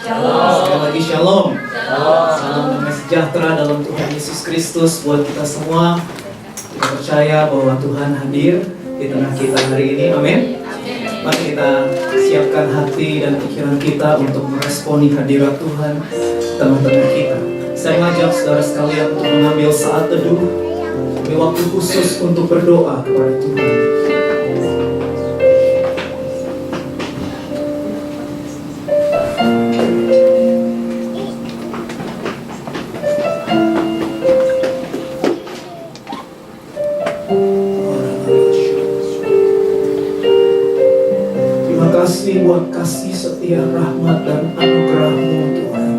Sekali lagi shalom. Salam damai sejahtera dalam Tuhan Yesus Kristus buat kita semua. Kita percaya bahwa Tuhan hadir di tengah kita hari ini. Amin. Mari kita siapkan hati dan pikiran kita untuk meresponi hadirat Tuhan tengah-tengah kita. Saya mengajak saudara sekalian untuk mengambil saat teduh, ambil waktu khusus untuk berdoa kepada Tuhan. Buat kasih setia, rahmat dan anugerah-Mu Tuhan.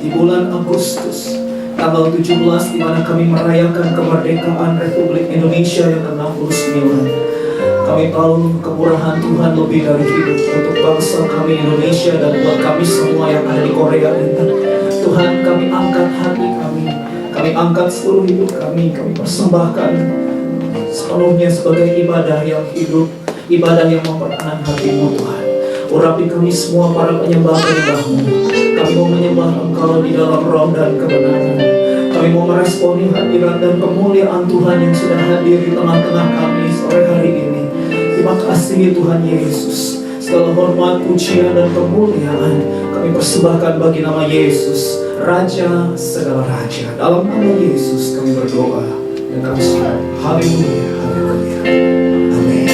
Di bulan Agustus tanggal 17 di mana kami merayakan kemerdekaan Republik Indonesia yang ke-69, kami tahu kemurahan Tuhan lebih dari hidup untuk bangsa kami Indonesia dan buat kami semua yang ada di Korea ini. Tuhan, kami angkat hati kami angkat seluruh hidup kami persembahkan sepenuhnya sebagai ibadah yang hidup, ibadah yang memperkenan hati-Mu Tuhan. Urapi kami semua para penyembah-penyembah-Mu. Kami mau menyembah Engkau di dalam roh dan kebenaran. Kami mau meresponi hadirat dan kemuliaan Tuhan yang sudah hadir di tengah-tengah kami sore hari ini. Terima kasih Tuhan Yesus. Segala hormat, pujian dan kemuliaan kami persembahkan bagi nama Yesus, Raja segala raja. Dalam nama Yesus kami berdoa dan kami siap. Haleluya, haleluya. Amin.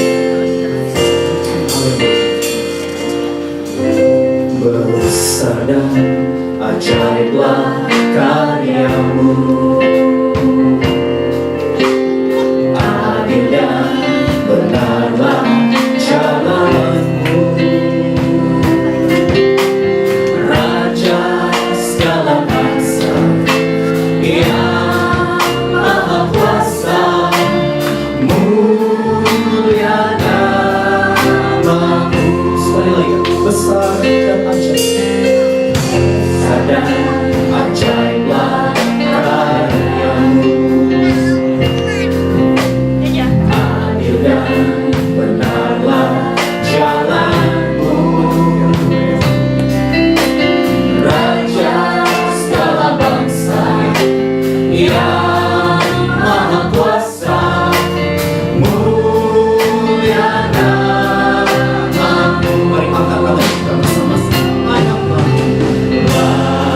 Besar dan ajaiblah karya-Mu, adil dan benarlah jalan-Mu, Raja segala bangsa yang maha kuasa, mulia nama-Mu. Sekali lagi, besar dan ajaib, dan ajaiblah karya-Mu, adil dan benarlah jalan-Mu, Raja segala bangsa yang maha kuasa, mulia nama-Mu. Mari angkat tangan kita bersama-sama.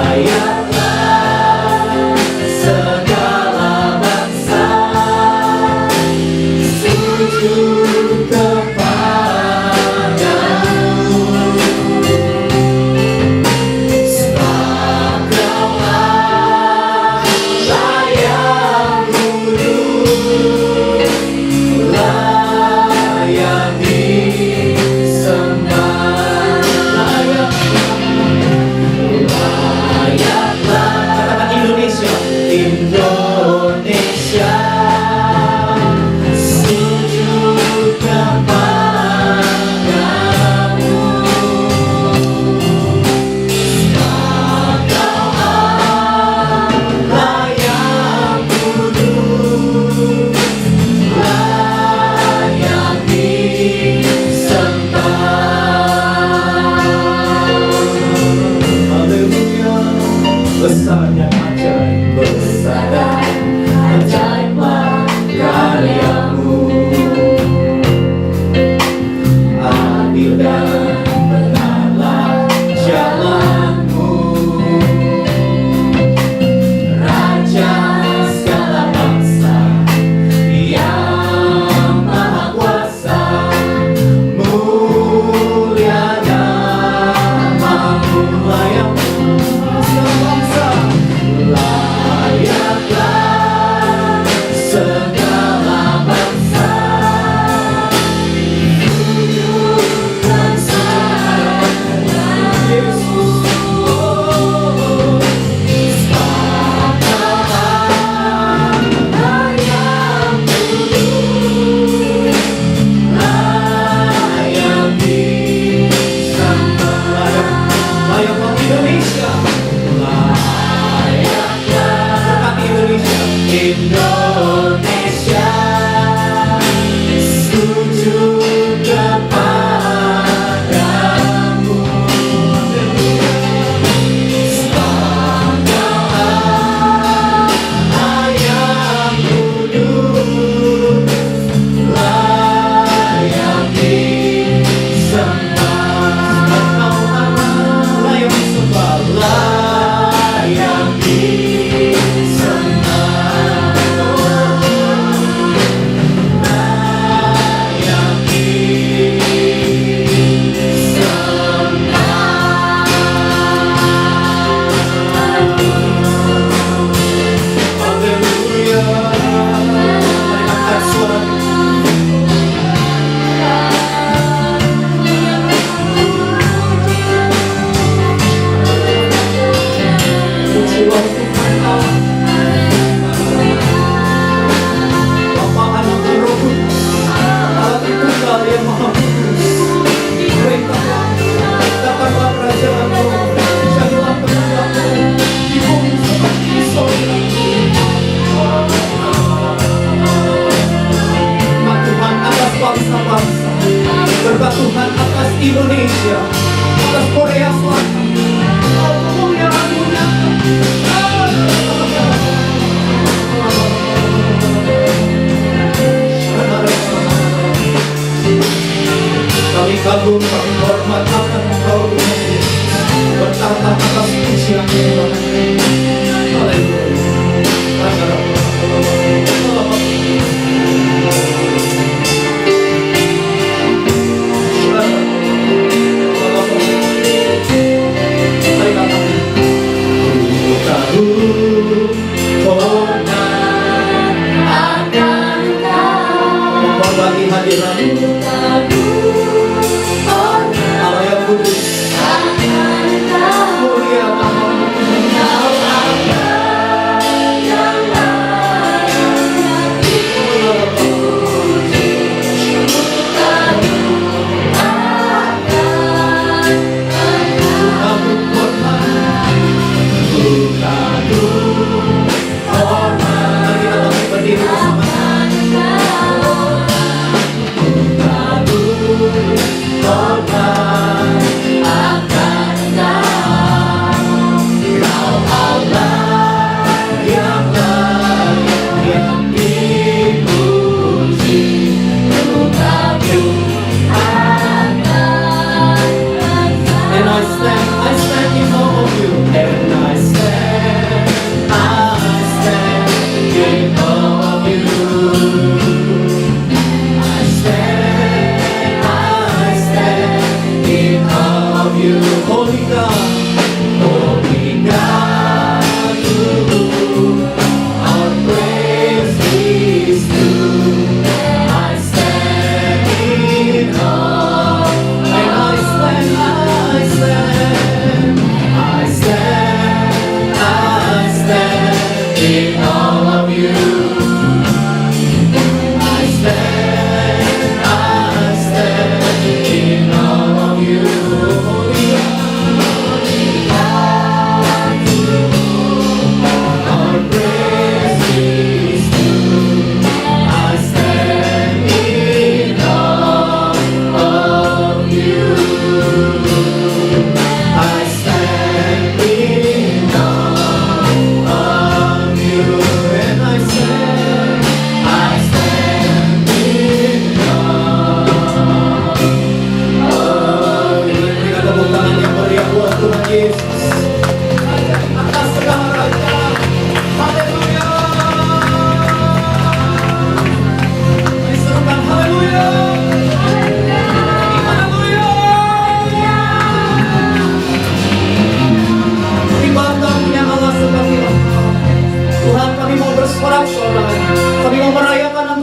Layaklah segala bangsa sujud yang Maha Kudus. Perintahlah, datanglah kerajaan-Mu, jadilah kehendak-Mu di bumi seperti di sorga. Mat Tuhan atas bangsa-bangsa, berkat Tuhan atas Indonesia, atas Korea Selatan. Oh, kemuliaan-Mu datang. Kami kagum, kami hormat akan Engkau Tuhan Yesus, bertata atas pujian Tuhan. Menghormati hadirat-Mu, Allah yang kudus, mulia nama-Mu.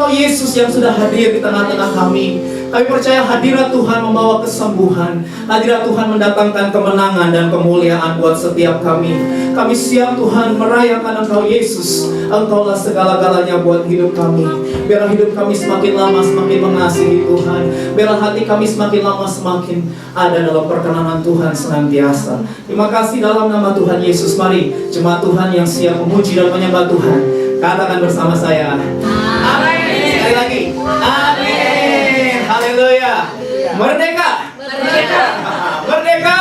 Yesus yang sudah hadir di tengah-tengah kami. Kami percaya hadirat Tuhan membawa kesembuhan, hadirat Tuhan mendatangkan kemenangan dan kemuliaan buat setiap kami. Kami siap Tuhan merayakan Engkau Yesus. Engkaulah segala-galanya buat hidup kami. Biarlah hidup kami semakin lama semakin mengasihi Tuhan. Biarlah hati kami semakin lama semakin ada dalam perkenanan Tuhan senantiasa. Terima kasih dalam nama Tuhan Yesus. Mari jemaat Tuhan yang siap memuji dan menyembah Tuhan, katakan bersama saya, amin. Sekali lagi, amin. Haleluya. Merdeka. Merdeka. Merdeka.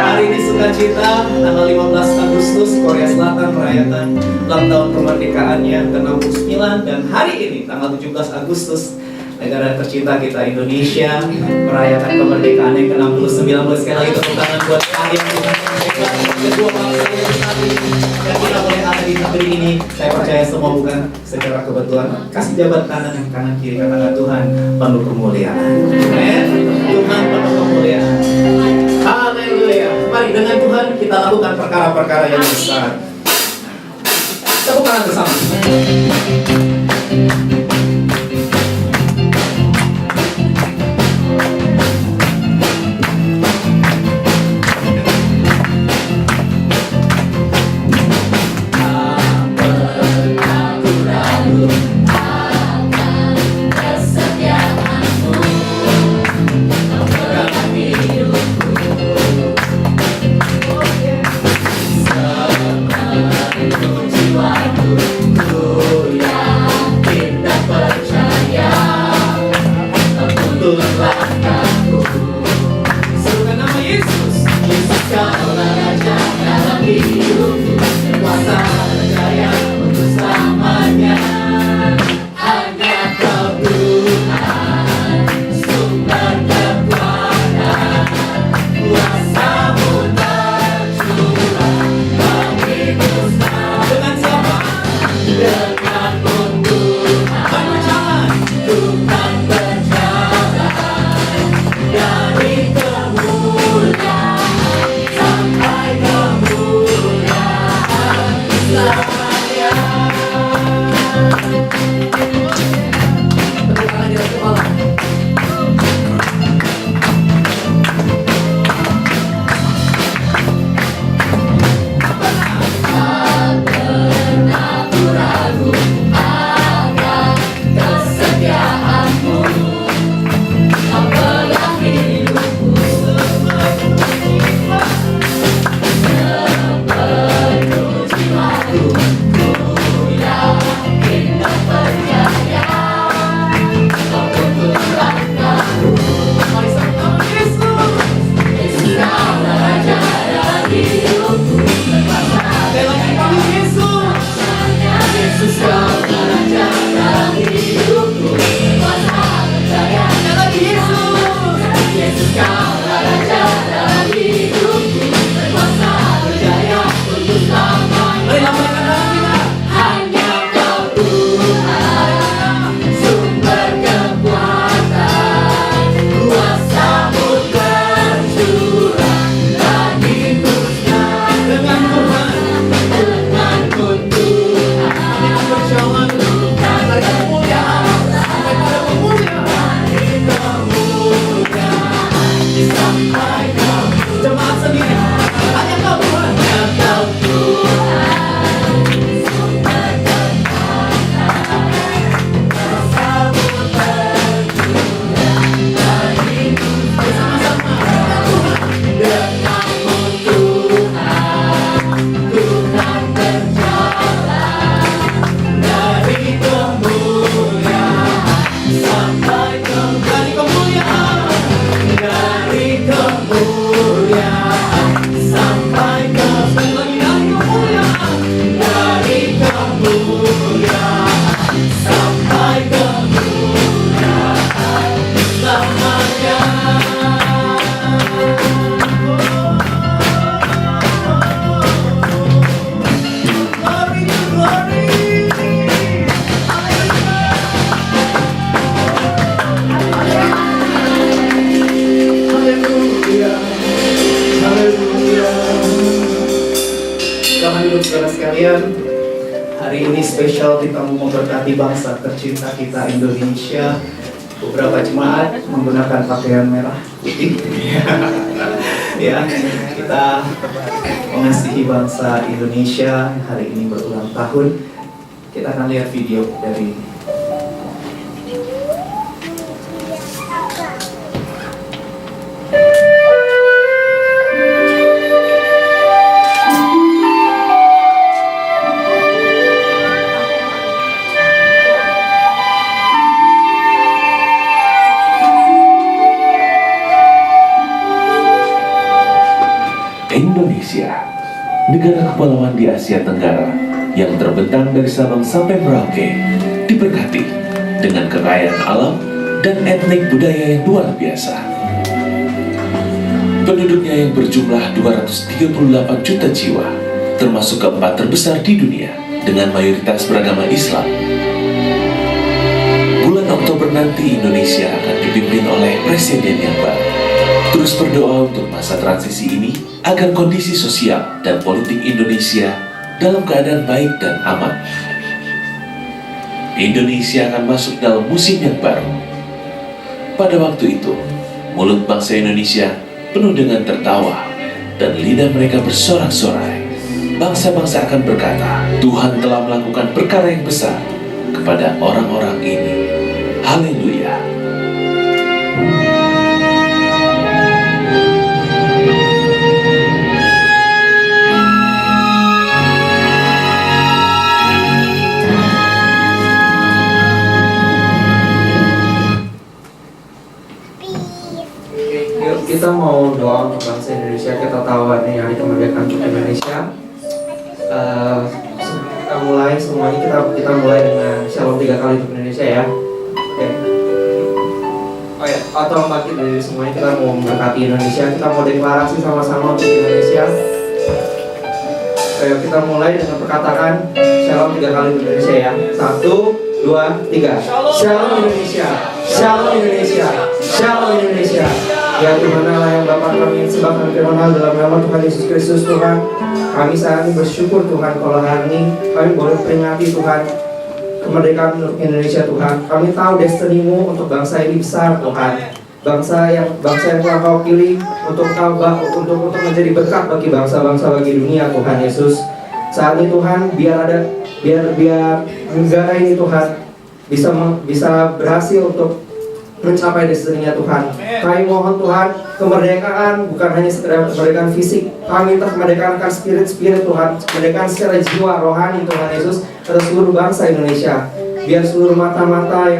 Hari ini sukacita, tanggal 15 Agustus Korea Selatan merayakan ulang tahun kemerdekaannya ke-69, dan hari ini tanggal 17 Agustus negara tercinta kita Indonesia merayakan kemerdekaan yang ke-69. Sekali lagi tepuk tangan buat kalian Tuhan merdeka, kedua bangsa yang bersatu, dan kita boleh ada di negeri ini. Saya percaya semua bukan secara kebetulan. Kasih jabat kanan dan kanan kiri, katakan Tuhan penuh kemuliaan. Amen. Tuhan penuh kemuliaan. Haleluya. Mari dengan Tuhan kita lakukan perkara-perkara yang besar. Tepuk tangan bersama. Ikut langkahku. Serukan nama Yesus. Yesus kaulah Raja dalam hidupku, kuasa jaya untuk selamanya. Hanya Kau Tuhan, sumber kekuatan, kuasa-Mu tercurah bagiku sekarang. Dengan siapa? Dengan Tuhan berjalan, Tuhan berjalan dari kemuliaan sampai kemuliaan selamanya. Tepuk tangan di atas kepala. Sekalian, hari ini spesial kita mau memberkati bangsa tercinta kita Indonesia. Beberapa jemaat menggunakan pakaian merah putih. Ya, kita mengasihi bangsa Indonesia hari ini berulang tahun. Kita akan lihat video dari Indonesia, negara kepulauan di Asia Tenggara yang terbentang dari Sabang sampai Merauke, diberkati dengan kekayaan alam dan etnik budaya yang luar biasa. Penduduknya yang berjumlah 238 juta jiwa, termasuk keempat terbesar di dunia dengan mayoritas beragama Islam. Bulan Oktober nanti Indonesia akan dipimpin oleh presiden yang baru. Terus berdoa untuk masa transisi ini agar kondisi sosial dan politik Indonesia dalam keadaan baik dan aman. Indonesia akan masuk dalam musim yang baru. Pada waktu itu, mulut bangsa Indonesia penuh dengan tertawa dan lidah mereka bersorak-sorai. Bangsa-bangsa akan berkata, Tuhan telah melakukan perkara yang besar kepada orang-orang ini. Haleluya. Kita mau doa untuk bangsa Indonesia. Kita tahu ini hari kemerdekaan untuk Indonesia. Kita mulai semuanya, kita mulai dengan shalom 3 kali untuk Indonesia ya. Oke. Oh ya, atau bangkit dari semuanya, kita mau memberkati Indonesia. Kita mau deklarasi sama-sama untuk Indonesia. Ayo kita mulai dengan perkataan shalom 3 kali untuk Indonesia ya. 1, 2, 3. Shalom Indonesia, Shalom Indonesia, Shalom Indonesia. Ya Tuhan Allah yang Bapa kami sembahkan firman dalam nama Tuhan Yesus Kristus Tuhan. Kami saat ini bersyukur Tuhan kalau hari ini kami boleh peringati Tuhan kemerdekaan untuk Indonesia Tuhan. Kami tahu destinimu untuk bangsa ini besar Tuhan. Bangsa yang telah Kau pilih untuk untuk menjadi berkat bagi bangsa-bangsa bagi dunia Tuhan Yesus. Saat ini Tuhan biar negara ini Tuhan bisa berhasil untuk mencapai destininya Tuhan. Kami mohon Tuhan kemerdekaan bukan hanya sekedar kemerdekaan fisik. Kami minta kemerdekaan akan spirit Tuhan, kemerdekaan secara jiwa rohani Tuhan Yesus atas seluruh bangsa Indonesia. Biar seluruh mata-mata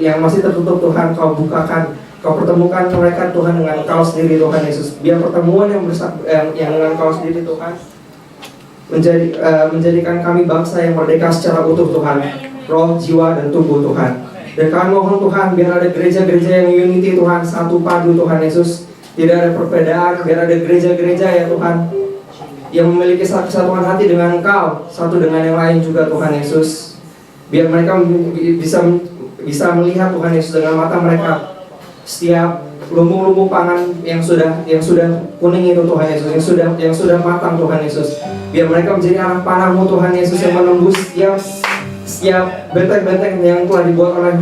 yang masih tertutup Tuhan Kau bukakan, Kau pertemukan mereka Tuhan dengan Kau sendiri Tuhan Yesus. Biar pertemuan yang dengan Kau sendiri Tuhan menjadikan kami bangsa yang merdeka secara utuh Tuhan, roh, jiwa, dan tubuh Tuhan. Dan kami mohon Tuhan biar ada gereja-gereja yang unity Tuhan, satu padu Tuhan Yesus. Tidak ada perbedaan, biar ada gereja-gereja ya Tuhan yang memiliki kesatuan hati dengan Engkau, satu dengan yang lain juga Tuhan Yesus. Biar mereka bisa melihat Tuhan Yesus dengan mata mereka setiap lumbung-lumbung pangan yang sudah kuning itu Tuhan Yesus, yang sudah matang Tuhan Yesus. Biar mereka menjadi anak panah-Mu Tuhan Yesus yang menembus setiap benteng-benteng yang telah dibuat oleh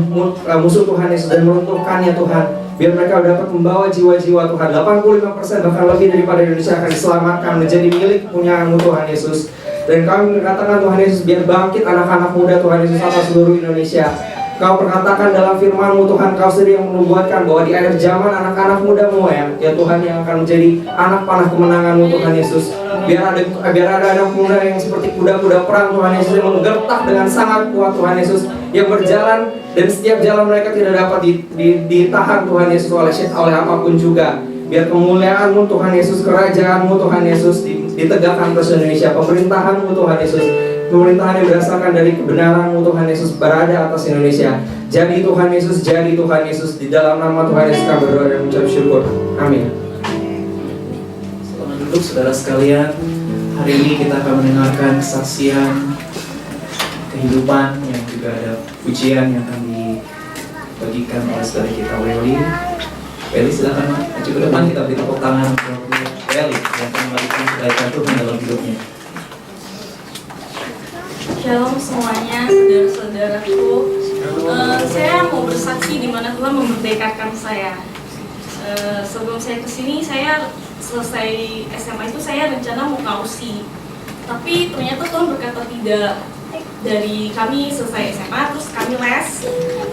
musuh Tuhan Yesus dan meruntuhkannya Tuhan. Biar mereka dapat membawa jiwa-jiwa Tuhan. 85% bahkan lebih daripada Indonesia akan diselamatkan menjadi milik punyaan-Mu Tuhan Yesus. Dan kami mengatakan Tuhan Yesus biar bangkit anak-anak muda Tuhan Yesus atas seluruh Indonesia. Kau perkatakan dalam firman-Mu Tuhan, Kau sendiri yang menubuatkan bahwa di akhir zaman anak-anak muda-Mu ya Tuhan yang akan menjadi anak panah kemenangan-Mu Tuhan Yesus. Biar ada anak muda yang seperti kuda-kuda perang Tuhan Yesus yang menggertak dengan sangat kuat Tuhan Yesus, yang berjalan dan setiap jalan mereka tidak dapat ditahan Tuhan Yesus oleh apapun juga. Biar kemuliaan-Mu Tuhan Yesus, kerajaan-Mu Tuhan Yesus ditegakkan terus Indonesia, pemerintahan-Mu Tuhan Yesus, pemerintahan yang berdasarkan dari kebenaran-Mu Tuhan Yesus berada atas Indonesia. Jadi Tuhan Yesus, di dalam nama Tuhan Yesus kami berdoa dan mengucap syukur. Amin. Selamat duduk saudara sekalian. Hari ini kita akan mendengarkan kesaksian kehidupan yang juga ada pujian yang akan dibagikan oleh saudara kita Welly, silakan maju ke depan, kita beri tepuk tangan untuk Welly yang akan membagikan kebaikan Tuhan dalam hidupnya. Shalom semuanya, saudara-saudaraku. Saya mau bersaksi di mana Tuhan memerdekakan saya. Sebelum saya kesini, saya selesai SMA itu saya rencana mau kausi. Tapi ternyata Tuhan berkata tidak. Dari kami selesai SMA, terus kami les.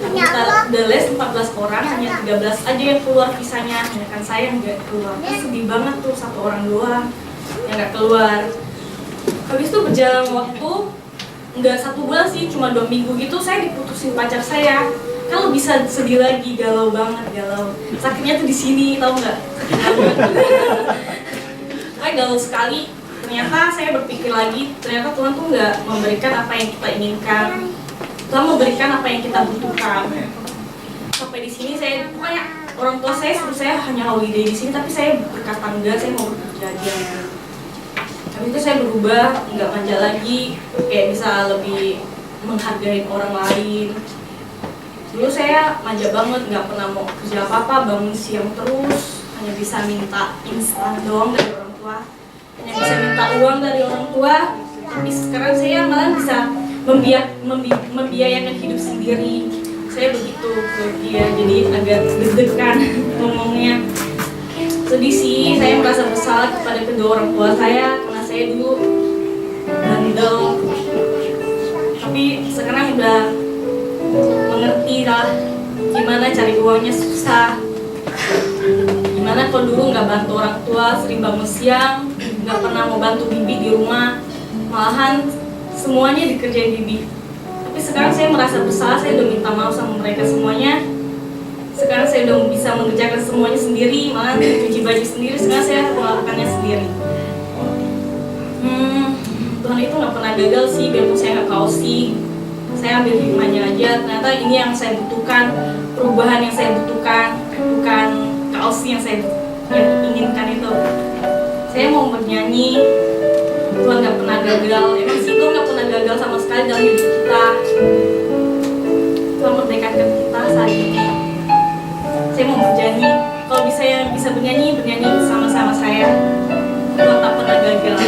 Kita udah les 14 orang, hanya 13 aja yang keluar visanya. Hanya kan saya yang gak keluar. Sedih banget tuh, 1 orang doang yang gak keluar. Habis itu berjalan waktu, nggak 1 bulan sih, cuma 2 minggu gitu saya diputusin pacar saya. Kalau bisa sedih lagi, galau banget, galau. Sakitnya tuh di sini, tahu nggak? Sakit banget. Saya galau sekali. Ternyata saya berpikir lagi, ternyata Tuhan tuh nggak memberikan apa yang kita inginkan. Tuhan memberikan apa yang kita butuhkan. Sampai di sini saya, pokoknya orang tua saya suruh saya hanya holiday di sini, tapi saya berkata enggak, saya mau bekerja aja. Habis itu saya berubah, nggak manja lagi, kayak bisa lebih menghargai orang lain. Dulu saya manja banget, nggak pernah mau kerja apa-apa, bangun siang terus, hanya bisa minta instan doang dari orang tua, hanya bisa minta uang dari orang tua. Tapi sekarang saya malah bisa membiayakan hidup sendiri. Saya begitu ke dia, jadi agak deg-degan ngomongnya. Sedih sih, saya merasa bersalah kepada kedua orang tua saya karena saya dulu bandel. Tapi sekarang udah mengerti lah gimana cari uangnya susah. Gimana kalau dulu nggak bantu orang tua, sering bangun siang, nggak pernah mau bantu bibi di rumah, malahan semuanya dikerjain bibi. Tapi sekarang saya merasa bersalah, saya udah minta maaf sama mereka semuanya. Sekarang saya udah bisa bisa mengerjakan semuanya sendiri, malah cuci baju sendiri, sekarang saya melakukannya sendiri. Tuhan itu nggak pernah gagal sih, biarpun saya nggak kausi, saya ambil hikmahnya aja. Ternyata ini yang saya butuhkan, perubahan yang saya butuhkan, bukan kausi yang saya inginkan itu. Saya mau bernyanyi, Tuhan nggak pernah gagal. Emang sih Tuhan nggak pernah gagal sama sekali dalam hidup kita. Tuhan merdekakan kita saat ini. Saya mau bernyanyi. Kalau bisa bernyanyi sama-sama saya. Tuhan tak pernah gagal.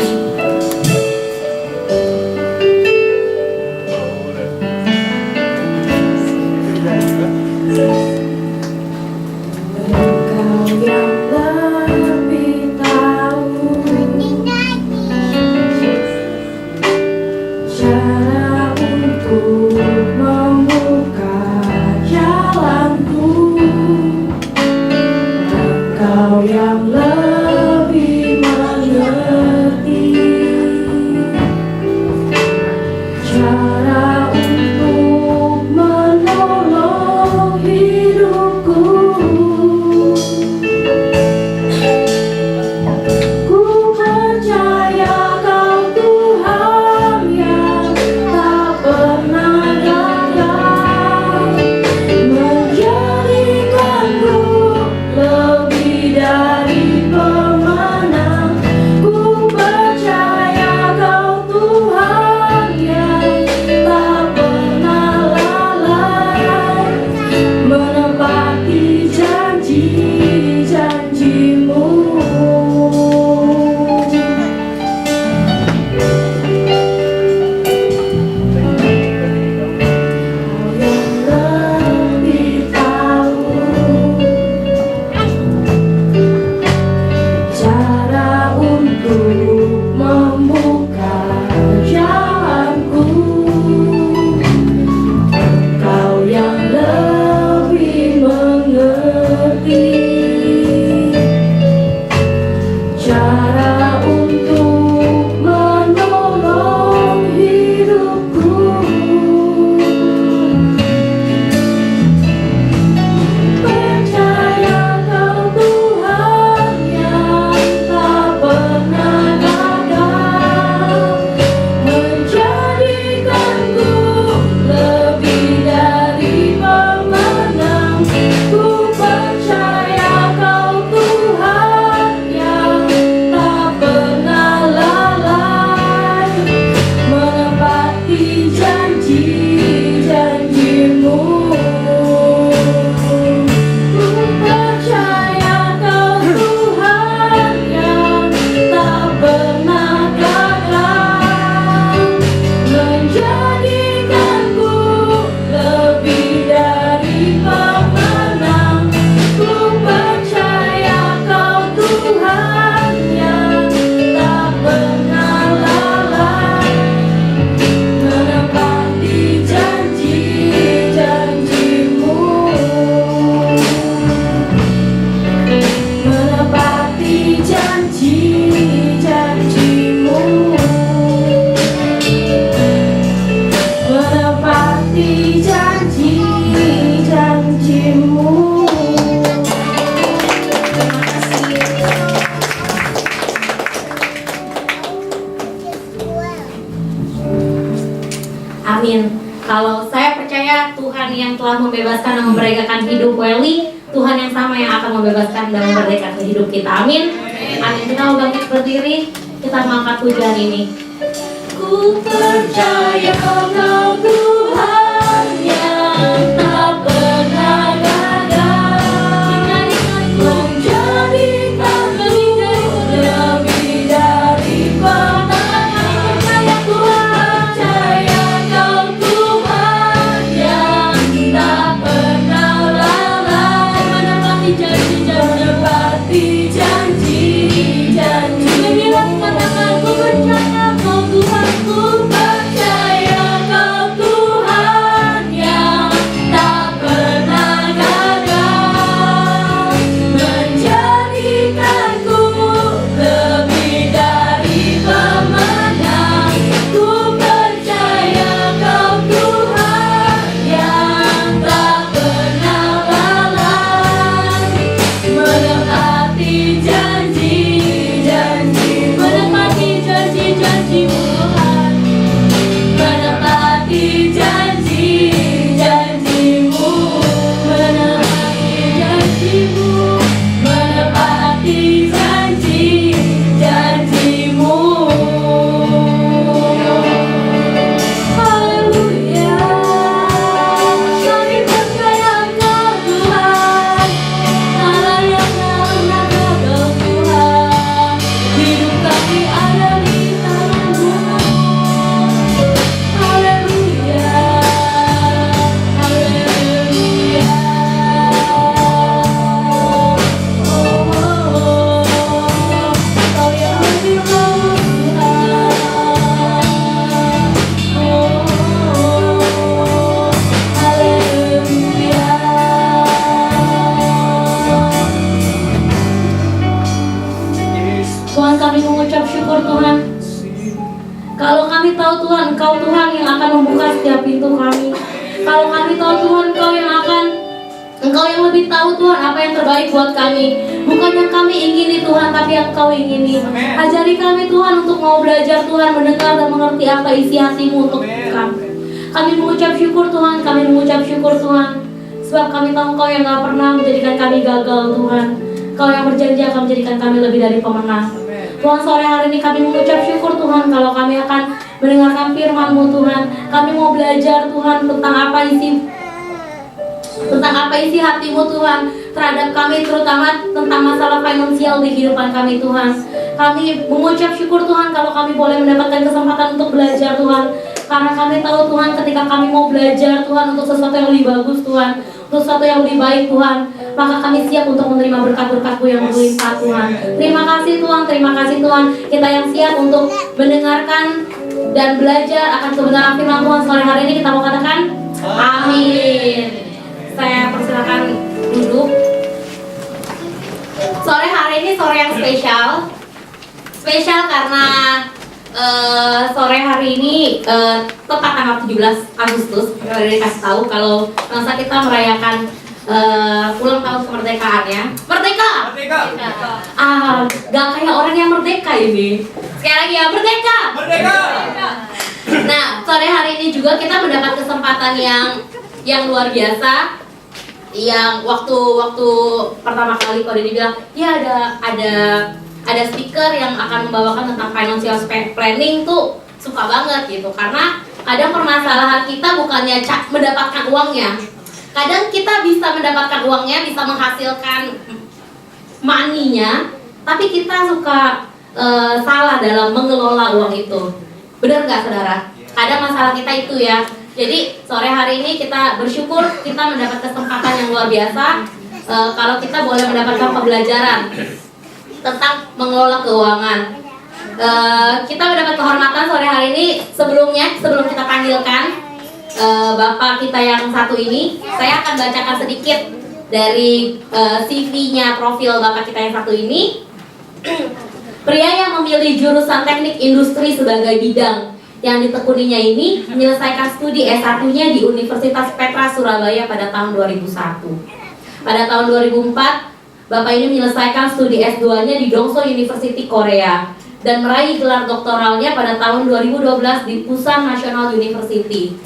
Kalau saya percaya Tuhan yang telah membebaskan dan memerdekakan hidup Welly, Tuhan yang sama yang akan membebaskan dan memerdekakan hidup kita. Amin. Amin. Kita mau bangkit berdiri, kita mengangkat pujian ini. Ku percaya Kau Tuhan yang tak pernah gagal, menjadikan lebih dari pemenang. Percaya Kau Tuhan yang tak pernah lalai, menepati janji-janji. Bilang katakan ku percaya Kau Tuhan, ku percaya Kau Tuhan. syukur Tuhan. Kalau kami tahu Tuhan, Engkau Tuhan yang akan membuka setiap pintu kami. Kalau kami tahu Tuhan, Engkau yang lebih tahu Tuhan apa yang terbaik buat kami. Bukan yang kami ingini Tuhan, tapi yang Engkau ingini. Ajari kami Tuhan untuk mau belajar Tuhan, mendengar dan mengerti apa isi hati-Mu untuk kami. Kami mengucap syukur Tuhan, kami mengucap syukur Tuhan. Sebab kami tahu Engkau yang gak pernah menjadikan kami gagal Tuhan. Engkau yang berjanji akan menjadikan kami lebih dari pemenang. Tuhan, sore hari ini kami mengucap syukur Tuhan kalau kami akan mendengarkan firman-Mu Tuhan. Kami mau belajar Tuhan tentang apa isi hati-Mu Tuhan terhadap kami, terutama tentang masalah finansial di kehidupan kami Tuhan. Kami mengucap syukur Tuhan kalau kami boleh mendapatkan kesempatan untuk belajar Tuhan. Karena kami tahu Tuhan ketika kami mau belajar Tuhan untuk sesuatu yang lebih bagus Tuhan, untuk sesuatu yang lebih baik Tuhan, maka kami siap untuk menerima berkat-berkat-Mu yang berlimpah Tuhan. Terima kasih Tuhan, kita yang siap untuk mendengarkan dan belajar akan kebenaran firman Tuhan sore hari ini. Kita mau katakan amin. Saya persilakan duduk. Sore hari ini sore yang spesial karena sore hari ini tepat tanggal 17 Agustus kita udah dikasih tahu kalau bangsa kita merayakan ulang tahun kemerdekaannya. Merdeka. Gak kayak orang yang merdeka ini. Sekali lagi ya, merdeka. Nah, sore hari ini juga kita mendapat kesempatan yang luar biasa. Yang waktu pertama kali Kode dibilang, ya ada speaker yang akan membawakan tentang financial planning tuh suka banget gitu. Karena kadang permasalahan kita bukannya mendapatkan uangnya. Kadang kita bisa mendapatkan uangnya, bisa menghasilkan money-nya, tapi kita suka salah dalam mengelola uang itu. Benar nggak saudara? Kadang masalah kita itu ya. Jadi sore hari ini kita bersyukur kita mendapat kesempatan yang luar biasa. Kalau kita boleh mendapatkan pembelajaran tentang mengelola keuangan. Kita mendapat kehormatan sore hari ini. Sebelum kita panggilkan Bapak kita yang satu ini, saya akan bacakan sedikit dari CV-nya profil Bapak kita yang satu ini. Pria yang memilih jurusan teknik industri sebagai bidang yang ditekuninya ini menyelesaikan studi S1-nya di Universitas Petra Surabaya pada tahun 2001. Pada tahun 2004, Bapak ini menyelesaikan studi S2-nya di Dongseo University Korea dan meraih gelar doktoralnya pada tahun 2012 di Pusan National University.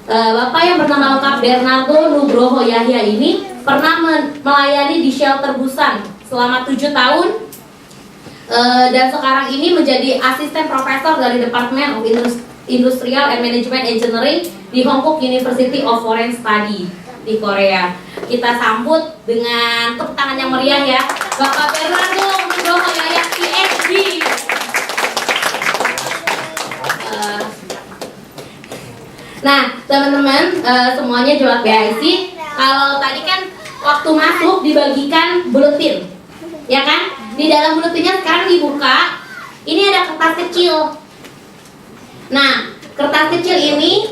Bapak yang bernama lengkap Bernardo Nugroho Yahya ini pernah melayani di shelter Busan selama 7 tahun. Dan sekarang ini menjadi asisten profesor dari Department of Industrial and Management Engineering di Hong Kong University of Foreign Study di Korea. Kita sambut dengan tepuk tangan yang meriah ya, Bapak Bernardo Nugroho Yahya PhD. Nah, teman-teman, semuanya jemaat BIC, kalau tadi kan waktu masuk dibagikan buletin, ya kan? Di dalam buletinnya sekarang dibuka, ini ada kertas kecil. Nah, kertas kecil ini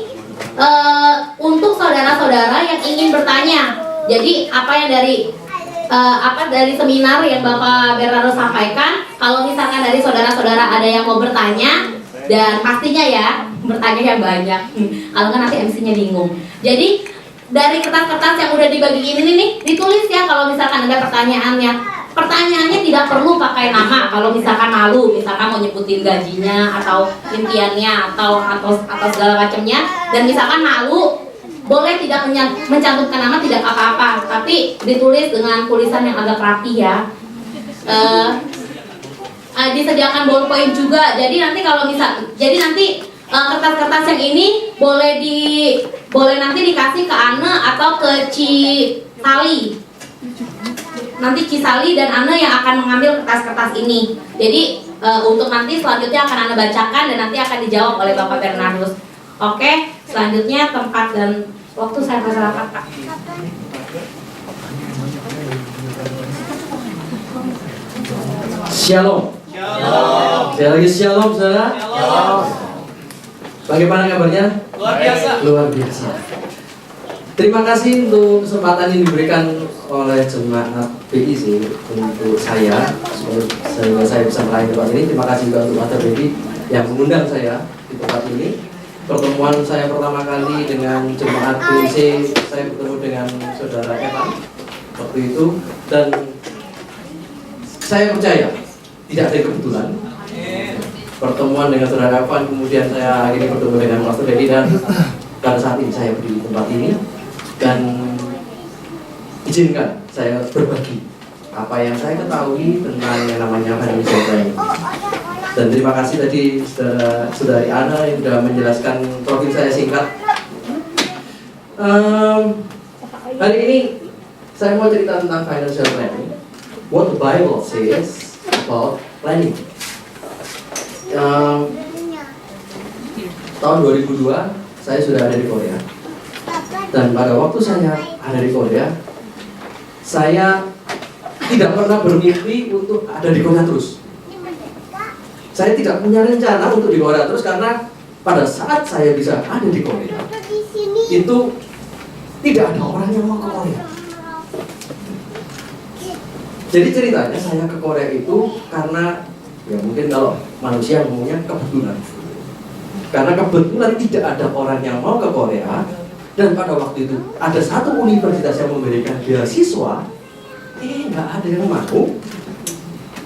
untuk saudara-saudara yang ingin bertanya. Jadi apa yang dari seminar yang Bapak Bernardo sampaikan, kalau misalkan dari saudara-saudara ada yang mau bertanya, dan pastinya ya bertanya yang banyak. Kalau kan nanti MC-nya bingung. Jadi dari kertas-kertas yang udah dibagiin ini nih, ditulis ya kalau misalkan ada pertanyaannya. Pertanyaannya tidak perlu pakai nama. Kalau misalkan malu, misalkan mau nyebutin gajinya atau impiannya atau segala macamnya, dan misalkan malu, boleh tidak mencantumkan nama, tidak apa-apa. Tapi ditulis dengan tulisan yang agak rapi ya. Disediakan ballpoint juga. Jadi nanti kertas-kertas yang ini boleh nanti dikasih ke Anne atau ke Sali. Nanti Cisali dan Ana yang akan mengambil kertas-kertas ini. Jadi untuk nanti selanjutnya akan Ana bacakan dan nanti akan dijawab oleh Bapak Bernardus. Oke, selanjutnya tempat dan waktu saya persilakan Pak. Shalom. Sekali lagi shalom, saudara. Bagaimana kabarnya? Luar biasa. Luar biasa. Terima kasih untuk kesempatan yang diberikan oleh jemaat BIC untuk saya sehingga saya bisa meraih tempat ini. Terima kasih juga untuk Mother Baby yang mengundang saya di tempat ini. Pertemuan saya pertama kali dengan jemaat BIC, saya bertemu dengan saudara Evan waktu itu, dan saya percaya tidak ada kebetulan. Pertemuan dengan saudara Evan, kemudian saya akhirnya bertemu dengan Master Dedi, dan pada saat ini saya berdiri di tempat ini. Dan izinkan saya berbagi apa yang saya ketahui tentang yang namanya financial planning. Dan terima kasih tadi saudari Ana yang sudah menjelaskan profil saya singkat. Hari ini saya mau cerita tentang financial planning. What the Bible says about planning. Tahun 2002 saya sudah ada di Korea. Dan pada waktu saya ada di Korea, saya tidak pernah bermimpi untuk ada di Korea terus. Saya tidak punya rencana untuk di Korea terus, karena pada saat saya bisa ada di Korea, itu tidak ada orang yang mau ke Korea. Jadi ceritanya saya ke Korea itu karena, ya mungkin kalau manusia ngomongnya kebetulan. Karena kebetulan tidak ada orang yang mau ke Korea. Dan pada waktu itu ada satu universitas yang memberikan beasiswa, nggak ada yang mau.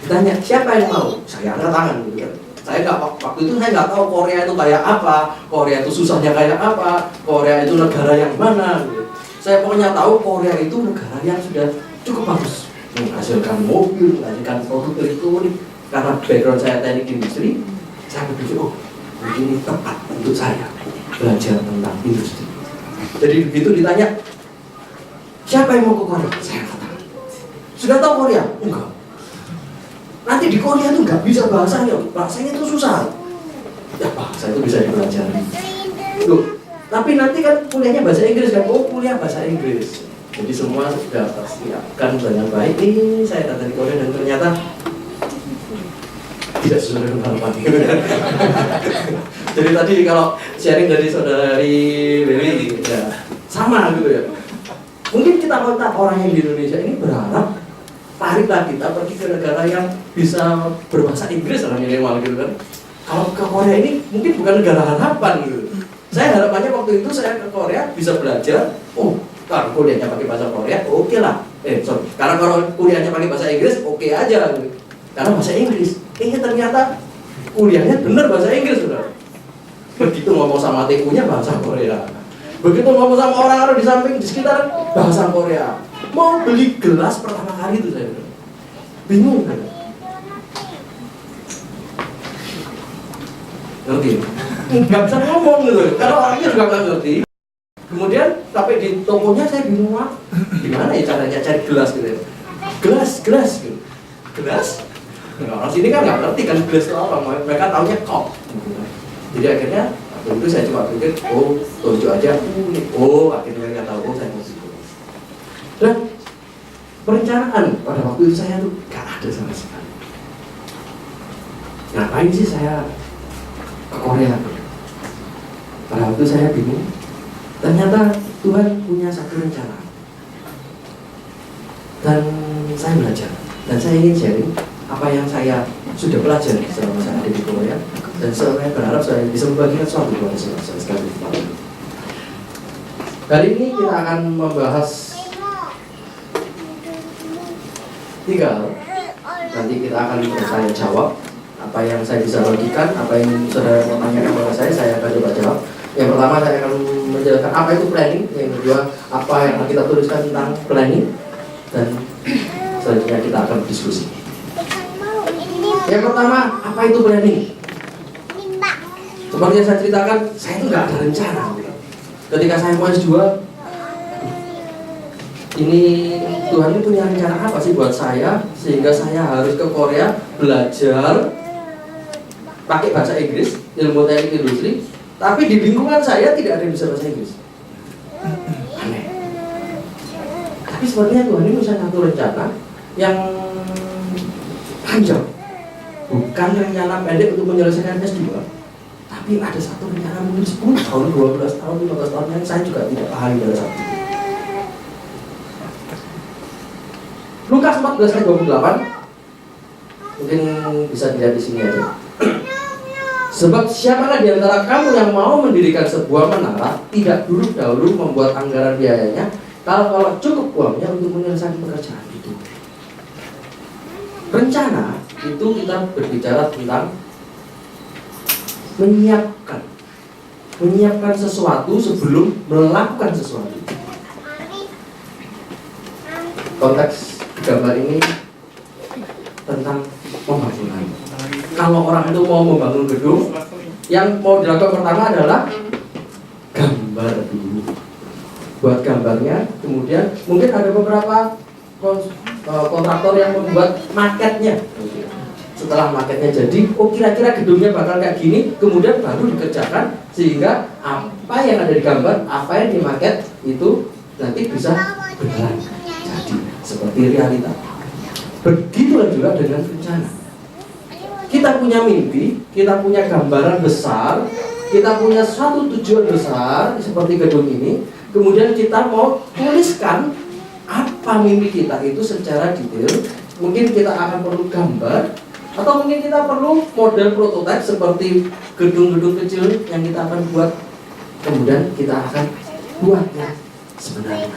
Ditanya siapa yang mau, saya angkat tangan gitu kan. Saya nggak, waktu itu saya nggak tahu Korea itu kayak apa, Korea itu susahnya kayak apa, Korea itu negara yang mana. Gitu. Saya pokoknya tahu Korea itu negara yang sudah cukup bagus, menghasilkan mobil, menghasilkan produk elektronik. Karena background saya teknik industri, saya berpikir, oh ini tepat untuk saya belajar tentang industri. Jadi begitu ditanya, siapa yang mau ke Korea? Saya katakan, sudah tahu Korea? Enggak. Nanti di Korea itu nggak bisa bahasanya itu susah. Ya bahasa itu bisa dipelajari. Loh, tapi nanti kan kuliahnya bahasa Inggris kan? Oh kuliah bahasa Inggris. Jadi semua sudah persiapkan dengan baik. Ini saya datang di Korea dan ternyata tidak sesuai dengan harapan. Jadi tadi kalau sharing dari saudari Lili, ya sama gitu ya. Mungkin kita kontak orang yang di Indonesia ini berharap tariklah kita pergi ke negara yang bisa berbahasa Inggris lah minimal gitu kan. Kalau ke Korea ini mungkin bukan negara harapan gitu. Saya harapannya waktu itu saya ke Korea bisa belajar. Oh, kalau kuliahnya pakai bahasa Korea, oke lah. Karena kalau kuliahnya pakai bahasa Inggris, oke aja gitu. Karena bahasa Inggris. Ternyata kuliahnya bener bahasa Inggris sudah. Begitu ngomong sama TU-nya bahasa Korea. Begitu ngomong sama orang-orang di samping di sekitar bahasa Korea. Mau beli gelas pertama kali itu saya bingung kan. Ngerti? Nggak bisa ngomong gitu. Karena orangnya juga nggak ngerti. Kemudian sampai di tokonya saya bingung, gimana ya caranya cari gelas gitu ya. Gelas gitu. Gelas? Nah, orang sini kan nggak ngerti kan gelas itu apa, mereka taunya kop. Jadi akhirnya waktu itu saya coba pikir, oh tunjuk aja, akhirnya mereka tahu, saya mau situ. Dan perencanaan pada waktu itu saya tuh nggak ada sama sekali. Ngapain sih saya ke Korea? Pada waktu itu saya bingung. Ternyata Tuhan punya satu rencana. Dan saya belajar, dan saya ingin sharing apa yang saya sudah pelajari selama saya ada di Korea, dan saya berharap saya bisa membagikan sesuatu kepada saya sekali. Kali ini kita akan membahas 3 hal. Nanti kita akan bertanya jawab apa yang saya bisa bagikan, apa yang saudara mau tanyakan kepada saya akan coba jawab. Yang pertama saya akan menjelaskan apa itu planning, yang kedua apa yang kita tuliskan tentang planning, dan selanjutnya kita akan berdiskusi. Yang pertama, apa itu planning? Seperti yang saya ceritakan, saya itu nggak ada rencana. Ketika saya mau S2, ini Tuhan ini punya rencana apa sih buat saya sehingga saya harus ke Korea belajar pakai bahasa Inggris, ilmu teknik industri, tapi di lingkungan saya tidak ada yang bisa bahasa Inggris. Aneh. Tapi sepertinya Tuhan ini punya satu rencana yang panjang. Bukan rencana pendek untuk menyelesaikan S2, tapi ada satu rencana mungkin 10 tahun, 12 tahun, 15 tahun yang saya juga tidak pahami pada saat itu. Lukas 14 ayat 28. Mungkin bisa dilihat di sini aja. Sebab siapakah di antara kamu yang mau mendirikan sebuah menara, tidak dulu dahulu membuat anggaran biayanya, kalau cukup uangnya untuk menyelesaikan pekerjaan itu. Rencana itu kita berbicara tentang menyiapkan sesuatu sebelum melakukan sesuatu. Konteks gambar ini tentang pembangunan. Kalau orang itu mau membangun gedung, yang mau dilakukan pertama adalah gambar dulu. Buat gambarnya, kemudian mungkin ada beberapa kontraktor yang membuat maketnya. Setelah maketnya jadi, oh kira-kira gedungnya bakal kayak gini, kemudian baru dikerjakan sehingga apa yang ada di gambar, apa yang di maket itu nanti bisa beneran jadi seperti realita. Begitulah juga dengan rencana. Kita punya mimpi, kita punya gambaran besar, kita punya suatu tujuan besar seperti gedung ini, kemudian kita mau tuliskan apa mimpi kita itu secara detail. Mungkin kita akan perlu gambar, atau mungkin kita perlu model prototipe seperti gedung-gedung kecil yang kita akan buat. Kemudian kita akan buatnya sebenarnya.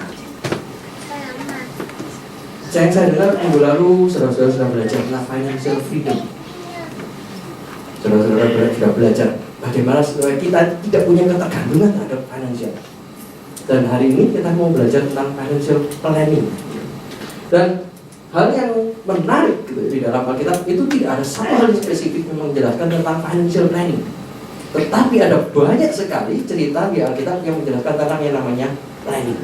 Saya dengar minggu lalu saudara-saudara sudah belajar tentang financial freedom. Saudara-saudara sudah belajar bagaimana supaya kita tidak punya ketergantungan terhadap finansial. Dan hari ini kita mau belajar tentang financial planning. Dan hal yang menarik gitu, di dalam Alkitab itu tidak ada satu hal spesifik yang menjelaskan tentang financial planning. Tetapi ada banyak sekali cerita di Alkitab yang menjelaskan tentang yang namanya planning.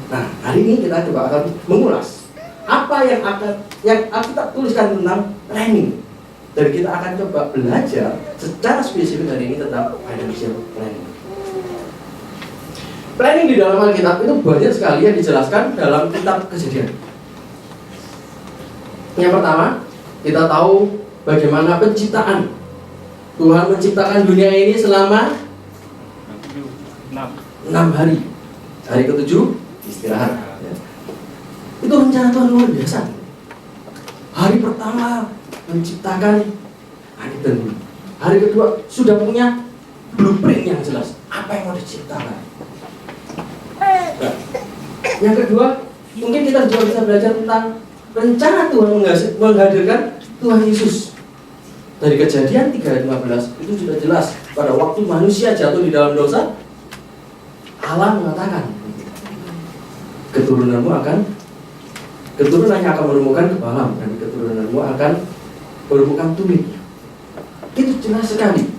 Nah, hari ini kita coba akan mengulas apa yang Alkitab tuliskan tentang planning. Dan kita akan coba belajar secara spesifik hari ini tentang financial planning. Planning di dalam Alkitab itu banyak sekali yang dijelaskan dalam kitab Kejadian. Yang pertama, kita tahu bagaimana penciptaan. Tuhan menciptakan dunia ini selama 6 hari. Hari ke-7 istirahat. Itu rencana Tuhan luar biasa. Hari pertama menciptakan langit dan bumi. Hari kedua sudah punya blueprint yang jelas apa yang mau diciptakan. Nah, yang kedua, mungkin kita juga bisa belajar tentang rencana Tuhan menghadirkan Tuhan Yesus. Dari Kejadian 3:15 itu sudah jelas. Pada waktu manusia jatuh di dalam dosa, Allah mengatakan keturunannya akan menemukan kebalam, dan keturunanmu akan menemukan tumit. Itu jelas sekali.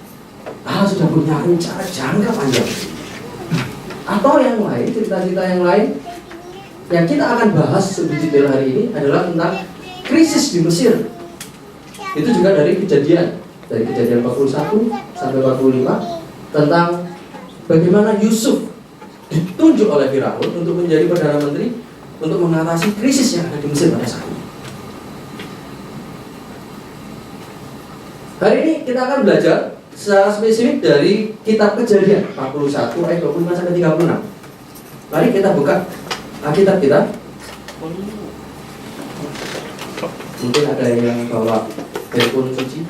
Allah sudah punya rencana jangka panjang. Atau yang lain, cerita-cerita yang lain yang kita akan bahas lebih detail hari ini adalah tentang krisis di Mesir. Itu juga dari Kejadian 41 sampai 45, tentang bagaimana Yusuf ditunjuk oleh Firaun untuk menjadi Perdana Menteri untuk mengatasi krisis yang ada di Mesir pada saat itu. Hari ini kita akan belajar secara spesifik dari kitab Kejadian 41 ayat 25 sampai 36. Mari kita buka Alkitab kita. Mungkin ada yang bawa telepon suci,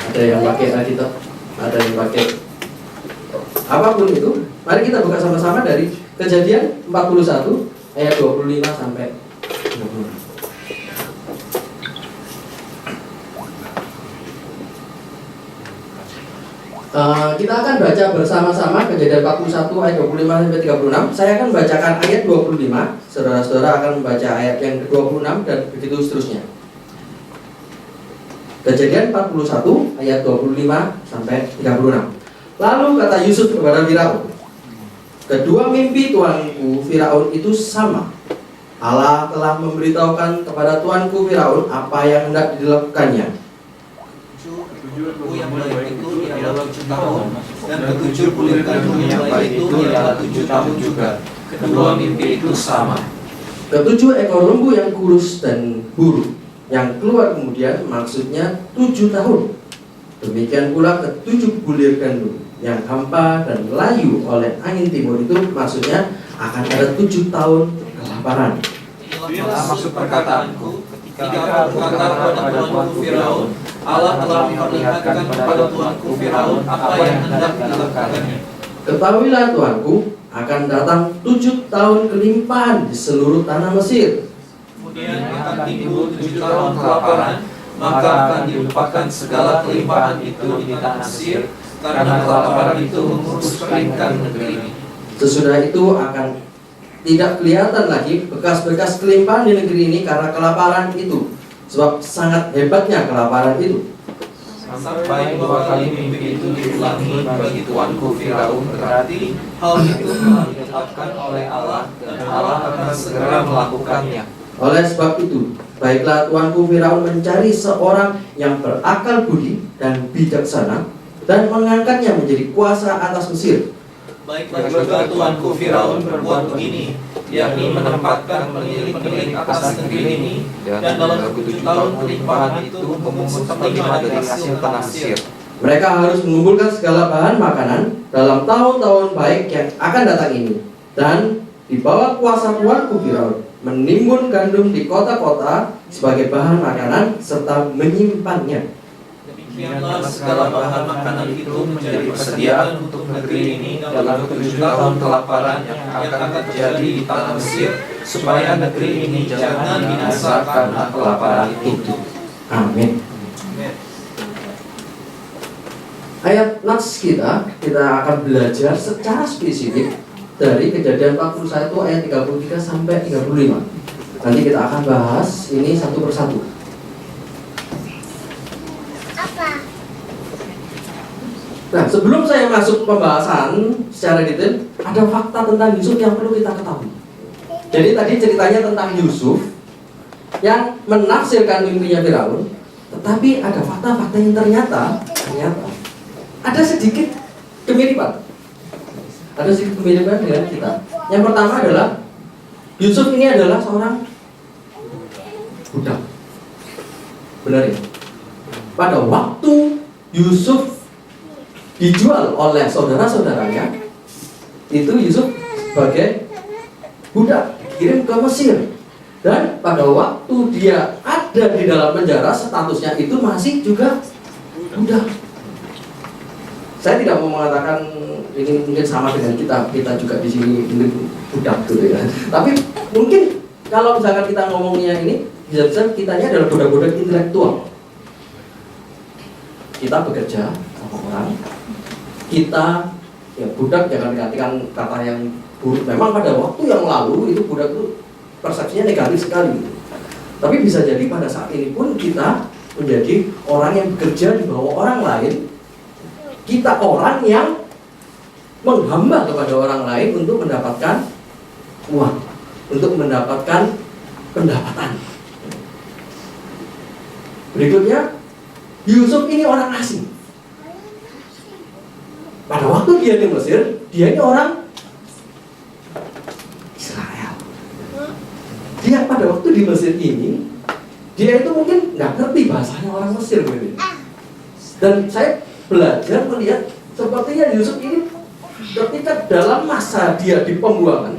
ada yang pakai Alkitab, ada yang pakai apapun itu. Mari kita buka sama-sama dari Kejadian 41 ayat 25 sampai 36. Kita akan baca bersama-sama Kejadian 41 ayat 25 sampai 36. Saya akan bacakan ayat 25, saudara-saudara akan membaca ayat yang ke-26 dan begitu seterusnya. Kejadian 41 ayat 25 sampai 36. Lalu kata Yusuf kepada Firaun, kedua mimpi tuanku Firaun itu sama. Allah telah memberitahukan kepada tuanku Firaun apa yang hendak dilakukannya. Yang baik itu ialah 7 tahun, dan ketujuh kulit gandum yang baik itu ialah 7 tahun juga. Kedua mimpi itu sama. Ketujuh ekor lembu yang kurus dan buruk yang keluar kemudian maksudnya 7 tahun. Demikian pula ketujuh bulir gandum yang hampa dan layu oleh angin timur itu maksudnya akan ada 7 tahun kelaparan. Bila maksud perkataanku, ketika aku berkata kepada Tuanku Firaun, Allah telah memperlihatkan kepada Tuanku Firaun apa yang hendak dilakukannya. Ketahuilah Tuanku, akan datang 7 tahun kelimpahan di seluruh tanah Mesir. Kemudian akan timbul 7 tahun kelaparan, maka akan dilupakan segala kelimpahan itu di tanah Mesir, karena kelaparan itu mengurus keringkan negeri ini. Sesudah itu akan tidak kelihatan lagi bekas-bekas kelimpahan di negeri ini karena kelaparan itu. Sebab sangat hebatnya kelaparan itu. Sampai 2 kali mimpi itu diulangi bagi Tuanku Firaun, berarti hal itu telah ditetapkan oleh Allah dan Allah akan segera melakukannya. Oleh sebab itu, baiklah Tuanku Firaun mencari seorang yang berakal budi dan bijaksana dan mengangkatnya menjadi kuasa atas Mesir. Baiklah juga Tuanku Firaun berbuat begini, yakni menempatkan penilik-penilik atas negeri ini, dan dalam 7 tahun kelimpahan itu memungut seperlima dari hasil tanah Mesir. Mereka harus mengumpulkan segala bahan makanan dalam tahun-tahun baik yang akan datang ini. Dan di bawah kuasa Tuanku Firaun menimbun gandum di kota-kota sebagai bahan makanan serta menyimpannya. Demikianlah segala bahan makanan itu menjadi persediaan untuk negeri ini dalam 7 tahun kelaparan yang akan terjadi di tanah Mesir, supaya negeri ini jangan binasa karena kelaparan itu. Amin. Ayat nats kita akan belajar secara spesifik dari Kejadian 41 ayat 33 sampai 35. Nanti kita akan bahas ini satu persatu. Nah, sebelum saya masuk pembahasan secara detail, ada fakta tentang Yusuf yang perlu kita ketahui. Jadi tadi ceritanya tentang Yusuf yang menafsirkan mimpinya Firaun, tetapi ada fakta-fakta yang ternyata ada sedikit kemiripan. Ada sedikit kemiripan dengan kita. Yang pertama adalah Yusuf ini adalah seorang budak. Benar ya? Pada waktu Yusuf dijual oleh saudara-saudaranya, itu Yusuf sebagai budak dikirim ke Mesir. Dan pada waktu dia ada di dalam penjara, statusnya itu masih juga budak. Saya tidak mau mengatakan ini mungkin sama dengan kita juga di sini mungkin budak gitu ya. Tapi mungkin kalau misalkan kita ngomongnya ini, bisa-bisa kitanya adalah budak-budak intelektual. Kita bekerja sama orang, kita ya budak, jangan diartikan kata yang buruk. Memang pada waktu yang lalu itu budak itu persepsinya negatif sekali. Tapi bisa jadi pada saat ini pun kita menjadi orang yang bekerja di bawah orang lain. Kita orang yang menghamba kepada orang lain untuk mendapatkan uang, untuk mendapatkan pendapatan. Berikutnya, Yusuf ini orang asing. Pada waktu dia di Mesir, dia ini orang Israel. Dia pada waktu di Mesir ini, dia itu mungkin nggak ngerti bahasanya orang Mesir gitu. Dan saya belajar melihat sepertinya Yusuf ini ketika dalam masa dia di pembuangan,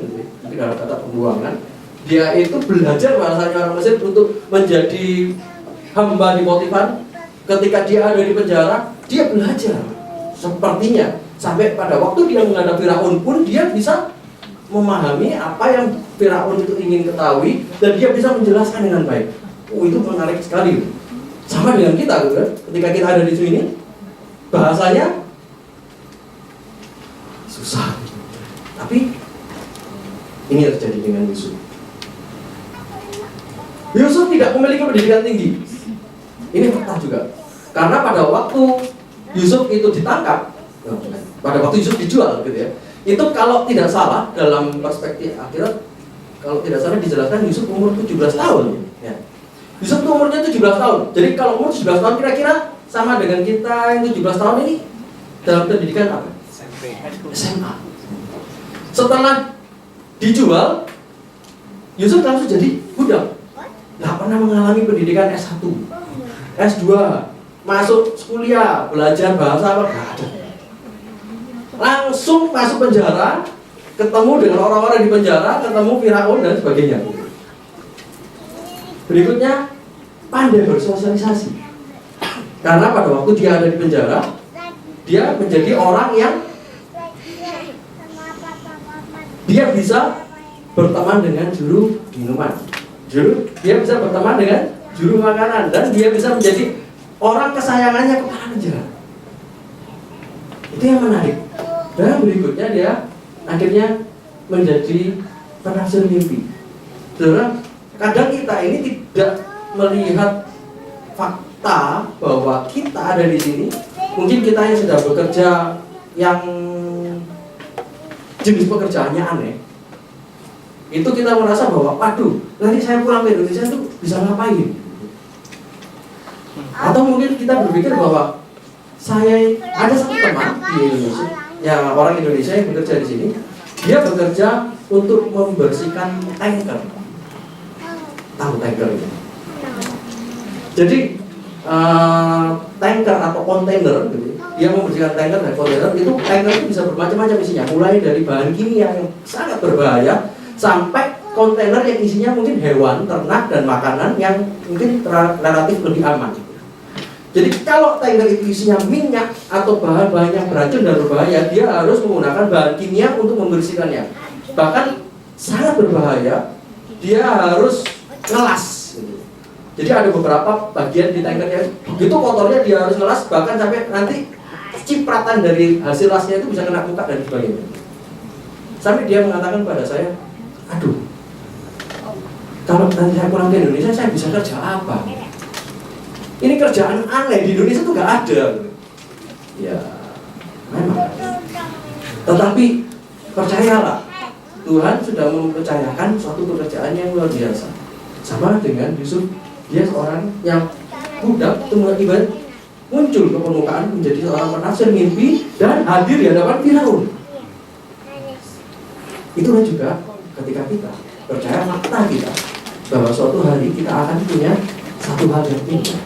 dalam kata pembuangan, dia itu belajar bahasanya orang Mesir untuk menjadi hamba di Potifar. Ketika dia ada di penjara, dia belajar. Sepertinya sampai pada waktu dia menghadapi Firaun pun dia bisa memahami apa yang Firaun itu ingin ketahui dan dia bisa menjelaskan dengan baik. Itu menarik sekali. Sama dengan kita, kan? Ketika kita ada di sini, bahasanya susah. Tapi ini yang terjadi dengan Yusuf. Yusuf tidak memiliki pendidikan tinggi. Ini fakta juga. Karena pada waktu Yusuf itu ditangkap, pada waktu Yusuf dijual gitu ya, itu kalau tidak salah dalam perspektif akhirat, kalau tidak salah dijelaskan Yusuf umur 17 tahun ya. Yusuf itu umurnya 17 tahun. Jadi kalau umur 17 tahun kira-kira sama dengan kita yang 17 tahun ini dalam pendidikan apa? SMA. Setelah dijual, Yusuf langsung jadi budak. Nggak pernah mengalami pendidikan S1, S2, masuk kuliah, belajar bahasa apa, nggak ada. Langsung masuk penjara, ketemu dengan orang-orang di penjara, ketemu Firaun dan sebagainya. Berikutnya, pandai bersosialisasi. Karena pada waktu dia ada di penjara, dia menjadi orang yang dia bisa berteman dengan juru minuman, dia bisa berteman dengan juru makanan, dan dia bisa menjadi orang kesayangannya kepala penjara. Itu yang menarik. Dan berikutnya dia akhirnya menjadi penafsir mimpi. Saudara, kadang kita ini tidak melihat fakta bahwa kita ada di sini. Mungkin kita yang sudah bekerja yang jenis pekerjaannya aneh, itu kita merasa bahwa, waduh, nanti saya pulang ke Indonesia itu bisa ngapain? Atau mungkin kita berpikir bahwa saya ada satu teman di Indonesia, yang orang Indonesia yang bekerja di sini, dia bekerja untuk membersihkan tanker. Tahu tanker itu? Jadi tanker atau kontainer, gitu, dia membersihkan tanker dan kontainer itu, tanker itu bisa bermacam-macam isinya, mulai dari bahan kimia yang sangat berbahaya sampai kontainer yang isinya mungkin hewan, ternak, dan makanan yang mungkin relatif lebih aman. Jadi kalau tanker itu isinya minyak atau bahan-bahan yang beracun dan berbahaya, dia harus menggunakan bahan kimia untuk membersihkannya. Bahkan sangat berbahaya, dia harus ngelas. Jadi ada beberapa bagian di tankernya, begitu kotornya dia harus ngelas, bahkan sampai nanti cipratan dari hasil lasnya itu bisa kena muka dan sebagainya. Sampai dia mengatakan pada saya, aduh, kalau nanti saya pulang ke Indonesia, saya bisa kerja apa? Ini kerjaan aneh, di Indonesia tuh gak ada. Ya, memang. Tetapi percayalah, Tuhan sudah mempercayakan suatu pekerjaan yang luar biasa. Sama dengan Yusuf, dia seorang yang budak, tiba-tiba muncul ke permukaan menjadi seorang penafsir mimpi dan hadir di hadapan Firaun. Itulah juga ketika kita percaya fakta kita bahwa suatu hari kita akan punya satu hal yang indah.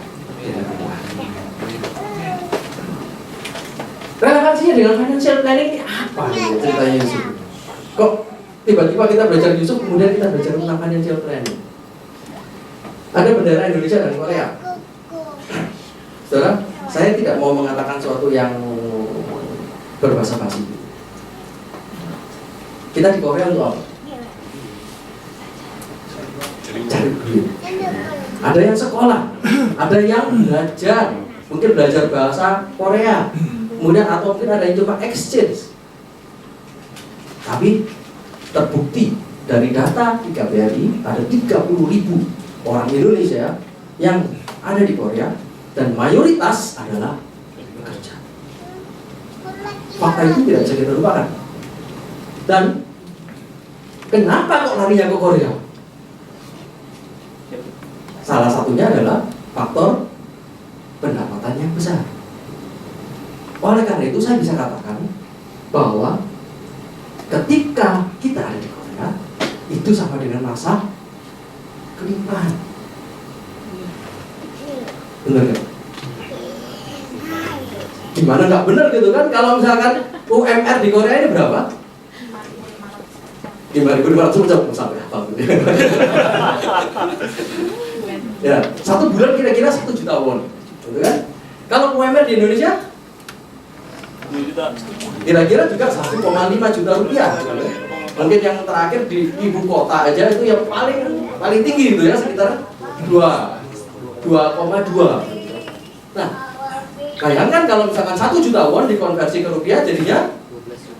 Relevansinya dengan financial planning ini apa ceritanya Yusuf? Kok tiba-tiba kita belajar Yusuf kemudian kita belajar tentang financial planning? Ada bendera Indonesia dan Korea. Saudara, saya tidak mau mengatakan sesuatu yang berbahasa basi. Kita di Korea untuk apa? Cari duit. Ada yang sekolah, ada yang belajar, mungkin belajar bahasa Korea, kemudian atau mungkin ada yang cuma exchange. Tapi terbukti dari data di KBRI ada 30.000 orang Indonesia yang ada di Korea dan mayoritas adalah pekerja. Fakta itu tidak bisa kita lupakan. Dan kenapa kok larinya ke Korea? Salah satunya adalah faktor pendapatan yang besar. Oleh karena itu saya bisa katakan bahwa ketika kita ada di Korea, itu sama dengan masa kelimpahan. Benar kan? Gimana nggak benar gitu kan? Kalau misalkan UMR di Korea ini berapa? 5.500 sampai apa gitu. Ya, satu bulan kira-kira 1 juta won, gitu kan? Kalau UMR di Indonesia, kira-kira juga 1,5 juta rupiah. Gitu kan? Mungkin yang terakhir di ibu kota aja itu yang paling tinggi itu ya sekitar 2,2. Nah, bayangkan kalau misalkan 1 juta won dikonversi ke rupiah jadinya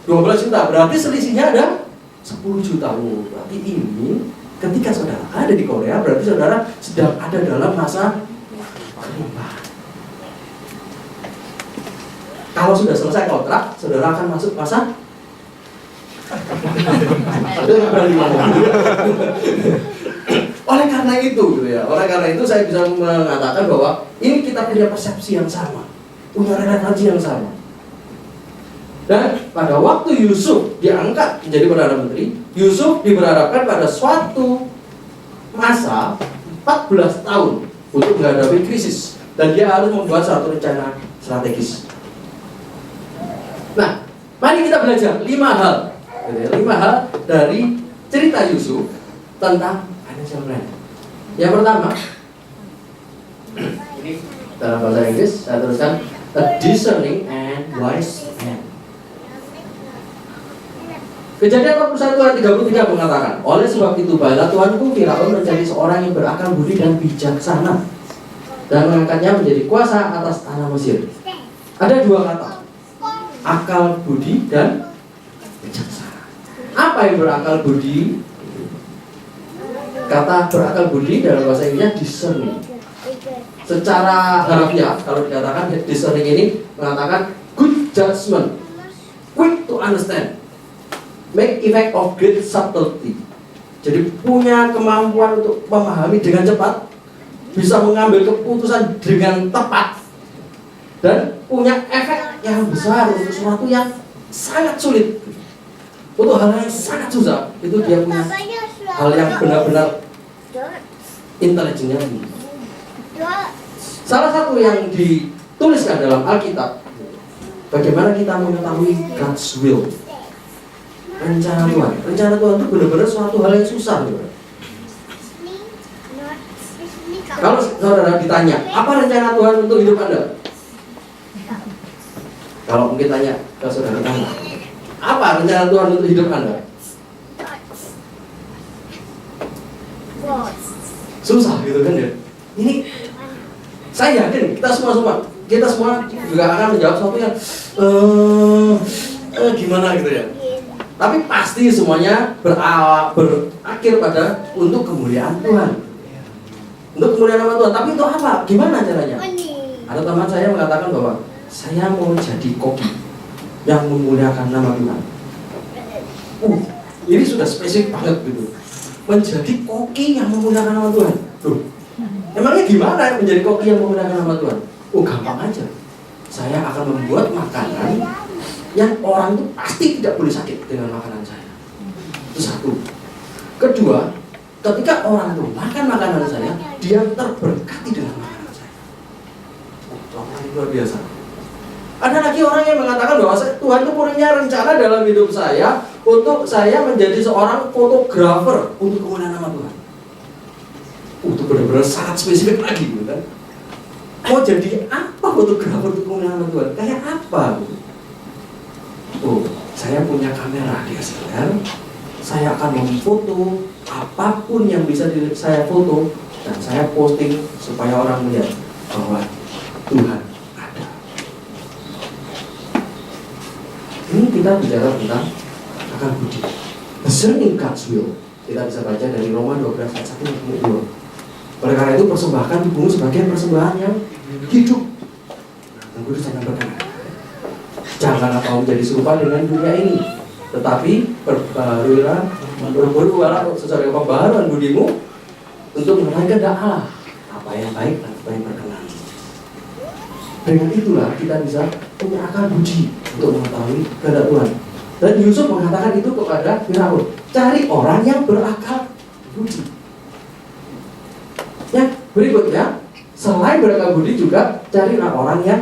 12 juta. Berarti selisihnya ada 10 juta won. Berarti ini ketika saudara ada di Korea, berarti saudara sedang ada dalam masa kelimpahan. Kalau sudah selesai kontrak, saudara akan masuk masa oleh karena itu, gitu ya. Oleh karena itu saya bisa mengatakan bahwa ini kita punya persepsi yang sama, punya relevansi yang sama. Dan pada waktu Yusuf diangkat menjadi Perdana Menteri, Yusuf diberhadapkan pada suatu masa 14 tahun untuk menghadapi krisis. Dan dia harus membuat suatu rencana strategis. Nah, mari kita belajar 5 hal. 5 hal dari cerita Yusuf tentang financial planning. Yang pertama, ini dalam bahasa Inggris saya tuliskan a discerning and wise man. Kejadian 41 ayat 33 mengatakan, oleh sebab itu baiklah Tuanku Firaun menjadi seorang yang berakal budi dan bijaksana dan mengangkatnya menjadi kuasa atas tanah Mesir. Ada dua kata, akal budi dan bijaksana. Apa yang berakal budi? Kata berakal budi dalam bahasa Inggrisnya discerning. Secara harfiah kalau dikatakan discerning ini mengatakan good judgment, quick to understand, make effect of great subtlety. Jadi punya kemampuan untuk memahami dengan cepat, bisa mengambil keputusan dengan tepat, dan punya efek yang besar untuk sesuatu yang sangat sulit, untuk hal yang sangat susah. Itu dia punya hal yang benar-benar intelijennya tinggi. Salah satu yang dituliskan dalam Alkitab, bagaimana kita mengetahui God's will, rencana Tuhan. Rencana Tuhan itu benar-benar suatu hal yang susah. Kalau saudara ditanya, apa rencana Tuhan untuk hidup Anda? Kalau mungkin tanya ke saudara tanya, apa rencana Tuhan untuk hidup Anda? Susah gitu kan ya. Ini saya yakin kita semua juga akan menjawab sesuatu yang gimana gitu ya. Tapi pasti semuanya berakhir pada untuk kemuliaan Tuhan, untuk kemuliaan nama Tuhan. Tapi untuk apa? Gimana caranya? Ada teman saya mengatakan bahwa saya mau jadi koki yang memuliakan nama Tuhan. Ini sudah spesifik banget gitu. Menjadi koki yang memuliakan nama Tuhan. Emangnya gimana menjadi koki yang memuliakan nama Tuhan? Gampang aja. Saya akan membuat makanan yang orang itu pasti tidak boleh sakit dengan makanan saya. Itu satu. Kedua, ketika orang itu makan makanan saya, dia terberkati dengan makanan saya. Ini luar biasa. Ada lagi orang yang mengatakan bahwa Tuhan itu punya rencana dalam hidup saya untuk saya menjadi seorang fotografer untuk kemuliaan nama Tuhan. Itu benar-benar sangat spesifik lagi, gitu kan? Mau jadi apa fotografer untuk kemuliaan nama Tuhan? Kayak apa? Saya punya kamera DSLR, saya akan memfoto apapun yang bisa saya foto dan saya posting supaya orang melihat bahwa Tuhan ada. Ini kita bicara tentang akal budi, discerning God's will. Kita bisa baca dari Roma 12 ayat 1 sampai 2. Oleh karena itu persembahkan tubuhmu sebagai persembahan yang hidup dan kudus dan berkenan. Janganlah kamu menjadi serupa dengan dunia ini, tetapi berubah sesuai pembaharuan budimu untuk mengenal kehendak Allah, apa yang baik dan apa yang berkenan. Dengan itulah kita bisa punya akal budi untuk mengetahui kehendak Tuhan. Dan Yusuf mengatakan itu kepada Firaun, cari orang yang berakal budi. Yang berikutnya, selain berakal budi juga carilah orang yang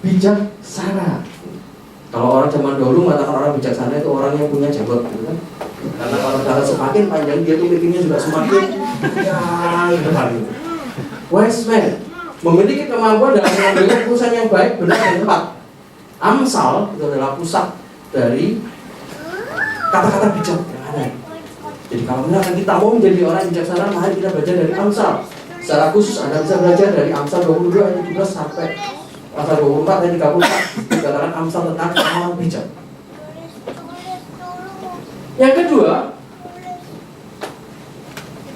bijaksana. Kalau orang zaman dahulu mengatakan orang bijaksana itu orang yang punya jenggot, gitu kan? Karena kalau darah semakin panjang dia tuh mikirnya juga semakin panjang. Wise man memiliki kemampuan dalam mengambil keputusan yang baik, benar dan tepat. Amsal itu adalah pusat dari kata-kata bijak yang ada. Jadi kalau misalkan kita mau menjadi orang yang bijaksana, mari kita belajar dari Amsal. Secara khusus Anda bisa belajar dari Amsal 22 ayat 17 sampai Pasal 24 ayat 34 dikatakan Amsal tentang orang bijak. Yang kedua,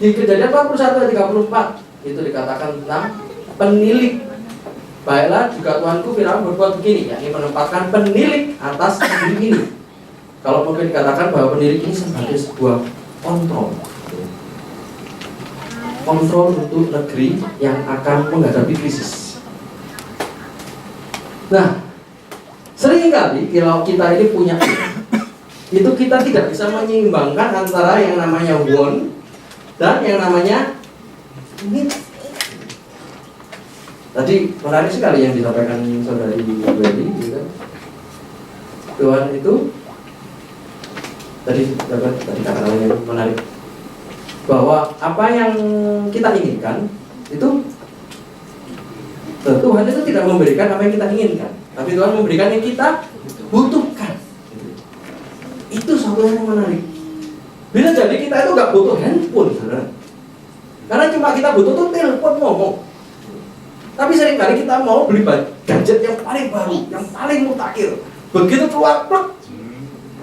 di Kejadian 41 ayat 34 itu dikatakan tentang penilik. Baiklah juga Tuanku Firaun berbuat begini, yakni menempatkan penilik atas negeri ini. Kalau mungkin dikatakan bahwa penilik ini sebagai sebuah kontrol untuk negeri yang akan menghadapi krisis. Nah, seringkali kalau kita ini punya itu kita tidak bisa menyeimbangkan antara yang namanya want dan yang namanya need. Tadi menarik sekali yang disampaikan saudari Welly, gitu. Tuhan itu tadi kata-katanya menarik. bahwa apa yang kita inginkan itu Tuhan itu tidak memberikan apa yang kita inginkan, tapi Tuhan memberikan yang kita butuhkan. Itu satu yang menarik. Bila jadi kita itu nggak butuh handphone, saudara, karena cuma kita butuh tuh telepon ngomong. Tapi seringkali kita mau beli gadget yang paling baru, yang paling mutakhir. Begitu keluar, plek,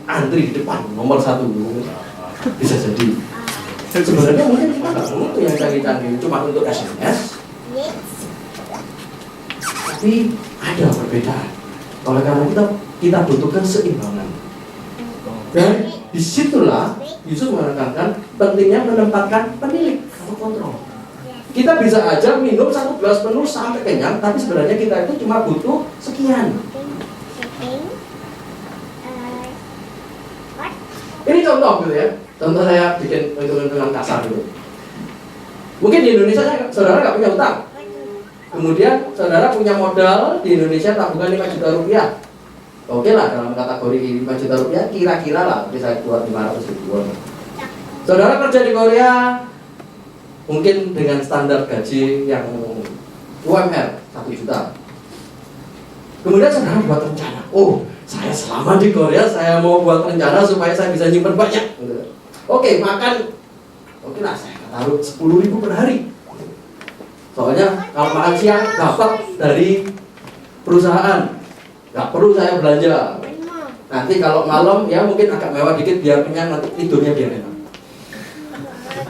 antri di depan nomor 1 bisa jadi. Sebenarnya mungkin kita nggak butuh yang canggih-canggih, cuma untuk SMS. Tapi ada perbedaan. Oleh karena kita butuhkan seimbangan. Dan disitulah Yesus menekankan pentingnya menempatkan penilik atau kontrol. Kita bisa aja minum 1 gelas penuh sampai kenyang, tapi sebenarnya kita itu cuma butuh sekian. Ini contoh gitu ya. Contoh saya bikin hitung-hitungan kasar gitu. Mungkin di Indonesia saudara nggak punya utang. Kemudian saudara punya modal di Indonesia tabungan 5 juta rupiah. Oke lah, dalam kategori 5 juta rupiah kira-kira lah, bisa buat 500 ribuan. Saudara kerja di Korea, mungkin dengan standar gaji yang UMR 1 juta. Kemudian saudara buat rencana, oh saya selama di Korea saya mau buat rencana supaya saya bisa nyimpen banyak. Oke, makan, oke lah saya taruh 10.000 per hari. Soalnya kalau makan siang dapat dari perusahaan, nggak perlu saya belanja. Nanti kalau malam ya mungkin agak mewah dikit biar kenyang, nanti tidurnya biar enak.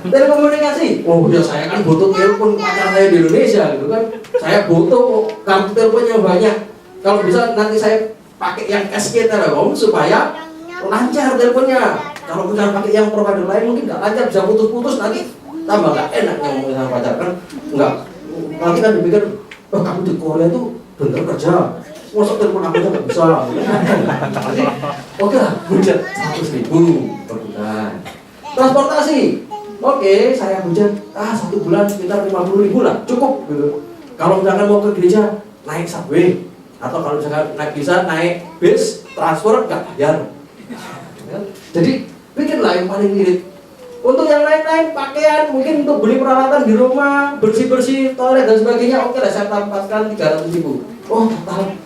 Telekomunikasi, oh ya saya kan butuh telepon pacar saya di Indonesia gitu kan. Saya butuh kartu teleponnya banyak. Kalau bisa nanti saya pakai yang SK Telekom supaya lancar teleponnya. Kalau misalnya pakai yang provider lain mungkin nggak lancar, bisa putus-putus, nanti tambah nggak enak ngomong sama pacar kan. Nggak, nanti kan dipikir, oh kamu di Korea tuh bener kerja, masuk telepon aku aja nggak bisa. Nanti oke lah, budget 100.000 per bulan. Transportasi, oke saya budget 1 bulan sekitar 50.000 lah, cukup gitu. Kalau misalkan mau ke gereja naik subway, atau kalau misalkan bisa naik bis transfer nggak bayar. Jadi bikinlah yang paling irit. Untuk yang lain-lain pakaian, mungkin untuk beli peralatan di rumah, bersih-bersih toilet dan sebagainya, oke lah saya tambahkan 300.000. Oh total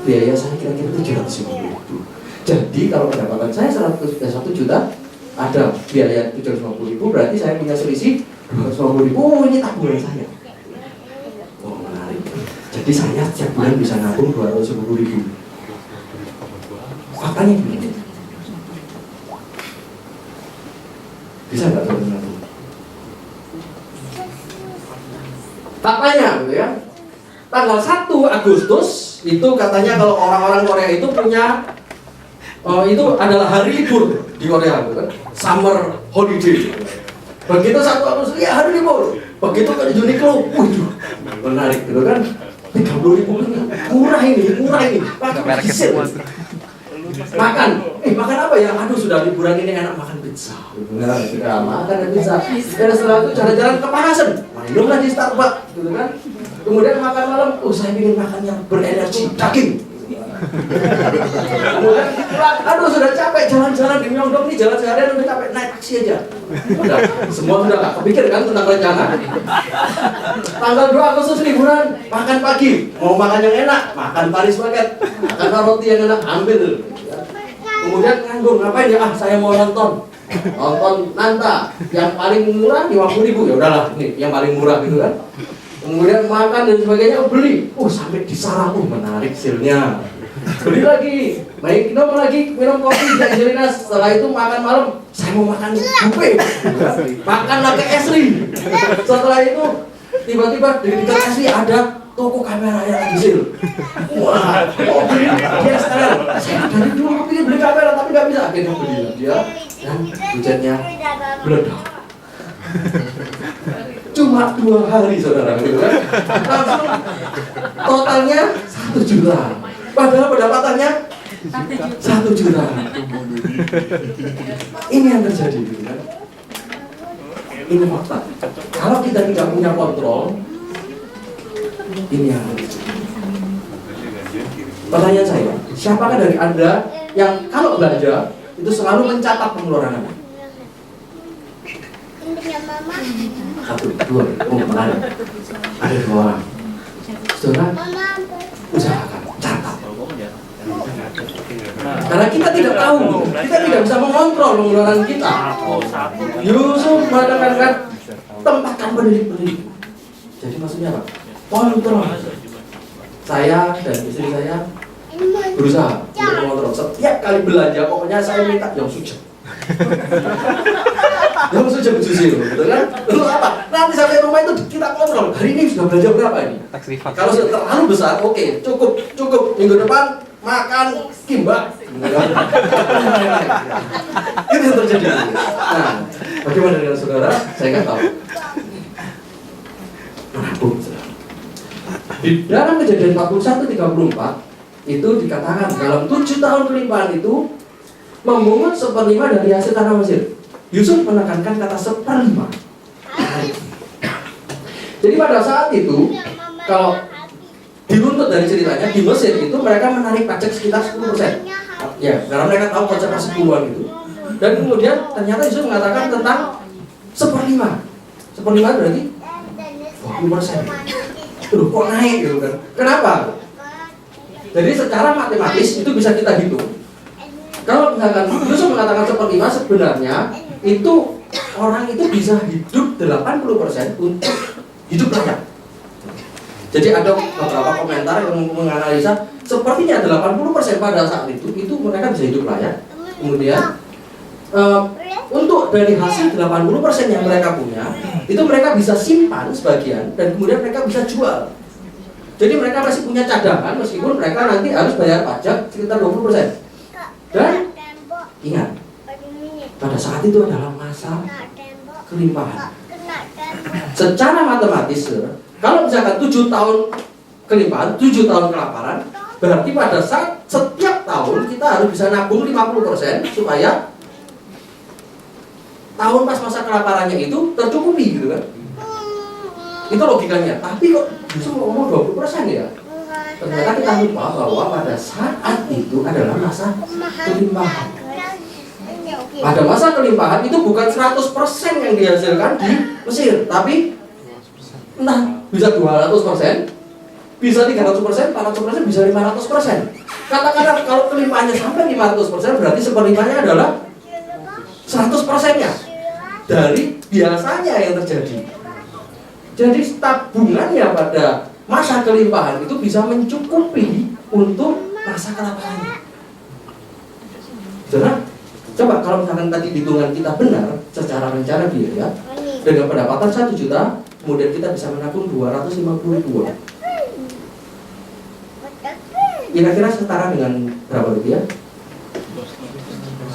biaya saya kira-kira 750.000. Jadi kalau pendapatan saya 1 juta, ada biaya 750.000, berarti saya punya selisih 250.000. Oh ini tabungan saya. Oh menarik. Jadi saya setiap bulan bisa nabung 250.000. Faktanya begini. Bisa nggak teman-teman? Faktanya gitu ya. Tanggal 1 Agustus itu katanya kalau orang-orang Korea itu punya itu adalah hari libur di Korea gitu kan. Summer holiday. Begitu 1 Agustus ya hari libur. Begitu ke Uniqlo, waduh, menarik gitu kan. 30.000 murah ini. Pakai diesel. Makan apa ya? Aduh sudah liburan ini enak makan pizza. Benar, sudah makan pizza. Dan setelah itu jalan-jalan kepanasan, minumlah di Starbucks, gitu kan. Kemudian makan malam, saya ingin makan yang berenergi daging. Kemudian aduh sudah capek jalan-jalan di Myeongdong nih, jalan seharian udah capek, naik taksi aja. Udah, semua sudah nggak kepikir kan tentang rencana. Tanggal 2 Agustus liburan, makan pagi, mau makan yang enak, makan Paris Baguette, makan roti yang enak, ambil. Kemudian nganggur, ngapain ya? Saya mau nonton Nanta, yang paling murah 50.000, ya udahlah, nih yang paling murah gitu kan. Kemudian makan dan sebagainya, beli, sampai di sarang, menarik silnya. Beli lagi, minum kopi di Angelina. Setelah itu makan malam, saya mau makan buffet, makan lagi esri. Setelah itu tiba-tiba di dekat esri ada toko kamera yang lagi sale. Wah, beli dia sekarang. Saya dari dulu pengen beli kamera tapi nggak bisa, akhirnya beli dia dan budgetnya meledak. Cuma 2 hari saudara gitu kan. Langsung totalnya 1 juta. Padahal pendapatannya 1 juta. Ini yang terjadi gitu kan. Ini fakta. Kalau kita tidak punya kontrol, ini yang terjadi. Pertanyaan saya, siapakah dari Anda yang kalau belanja itu selalu mencatat pengeluaran Anda? Satu, dua, menarik. Ada 2 orang. Saudara, usahakan, catat. Karena kita tidak tahu, kita tidak bisa mengontrol pengeluaran kita. Yusuf menekankan tempatkan pendidik-pendidik. Jadi maksudnya apa? Kontrol. Saya dan istri saya berusaha untuk mengontrol. Setiap kali belanja, pokoknya saya minta yang sujud. Yang sujud betul kan? Lalu apa? Nanti sampai rumah itu kita kontrol. Hari ini sudah belanja berapa ini? Kalau sudah terlalu besar, oke, cukup. Minggu depan makan kimbap. Itu yang terjadi. Nah, bagaimana dengan saudara? Saya nggak tahu. Menabung, saudara. Di dalam Kejadian 41:34 itu dikatakan dalam 7 tahun kelimpahan itu memungut 1/5 dari hasil tanah Mesir. Yusuf menekankan kata 1/5. Jadi pada saat itu, kalau diruntut dari ceritanya, di Mesir itu mereka menarik pajak sekitar 10%. Ya, karena mereka tahu konsep persepuluhan itu. Dan kemudian ternyata Yusuf mengatakan tentang 1/5. 1/5 berarti 20%. Aduh, kok naik gitu kan? Kenapa? Jadi secara matematis itu bisa kita hitung. Kalau misalkan Yusuf mengatakan 1/5, sebenarnya itu orang itu bisa hidup 80% untuk hidup layak. Jadi ada beberapa komentar yang menganalisa sepertinya 80% pada saat itu mereka bisa hidup layak. Kemudian untuk dari hasil 80% yang mereka punya, itu mereka bisa simpan sebagian dan kemudian mereka bisa jual. Jadi mereka masih punya cadangan meskipun mereka nanti harus bayar pajak sekitar 20%. Dan ingat, pada saat itu adalah masa kelimpahan. Secara matematis, kalau misalkan 7 tahun kelimpahan, 7 tahun kelaparan, berarti pada saat setiap tahun kita harus bisa nabung 50% supaya tahun pas masa kelaparannya itu tercukupi gitu kan. Itu logikanya. Tapi kok justru ngomong 20% ya? Ternyata kita lupa bahwa pada saat itu adalah masa kelimpahan. Pada masa kelimpahan itu bukan 100% yang dihasilkan di Mesir, tapi entah bisa 200%, bisa 300%, 400%, bisa 500%. Katakanlah kalau kelimpahannya sampai 500%, berarti 1/5-nya adalah 100%-nya dari biasanya yang terjadi. Jadi tabungannya pada masa kelimpahan itu bisa mencukupi untuk masa kelaparannya. Saudara, coba kalau misalkan tadi hitungan kita benar secara rencana biaya, dengan pendapatan 1 juta, kemudian kita bisa menabung 250.000. Kira-kira setara dengan berapa rupiah?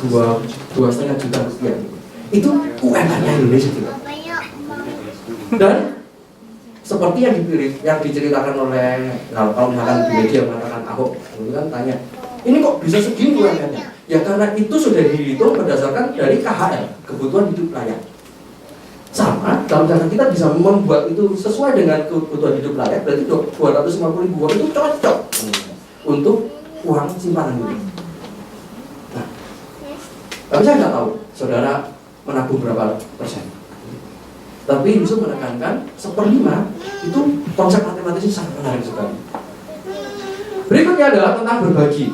2,5 juta rupiah. Itu UMR-nya Indonesia juga. Dan seperti yang diceritakan oleh, kalau misalkan di media mengatakan Ahok, itu kan tanya, ini kok bisa segini UMR-nya? Ya karena itu sudah dihitung berdasarkan dari KHL, kebutuhan hidup layak. Sama, kalau misalkan kita bisa membuat itu sesuai dengan kebutuhan hidup layak, berarti 250.000 itu cocok untuk uang simpanan itu. Nah, tapi saya nggak tahu saudara menabung berapa persen. Tapi Yusuf menekankan 1/5 itu konsep matematisnya sangat menarik sekali. Berikutnya adalah tentang berbagi.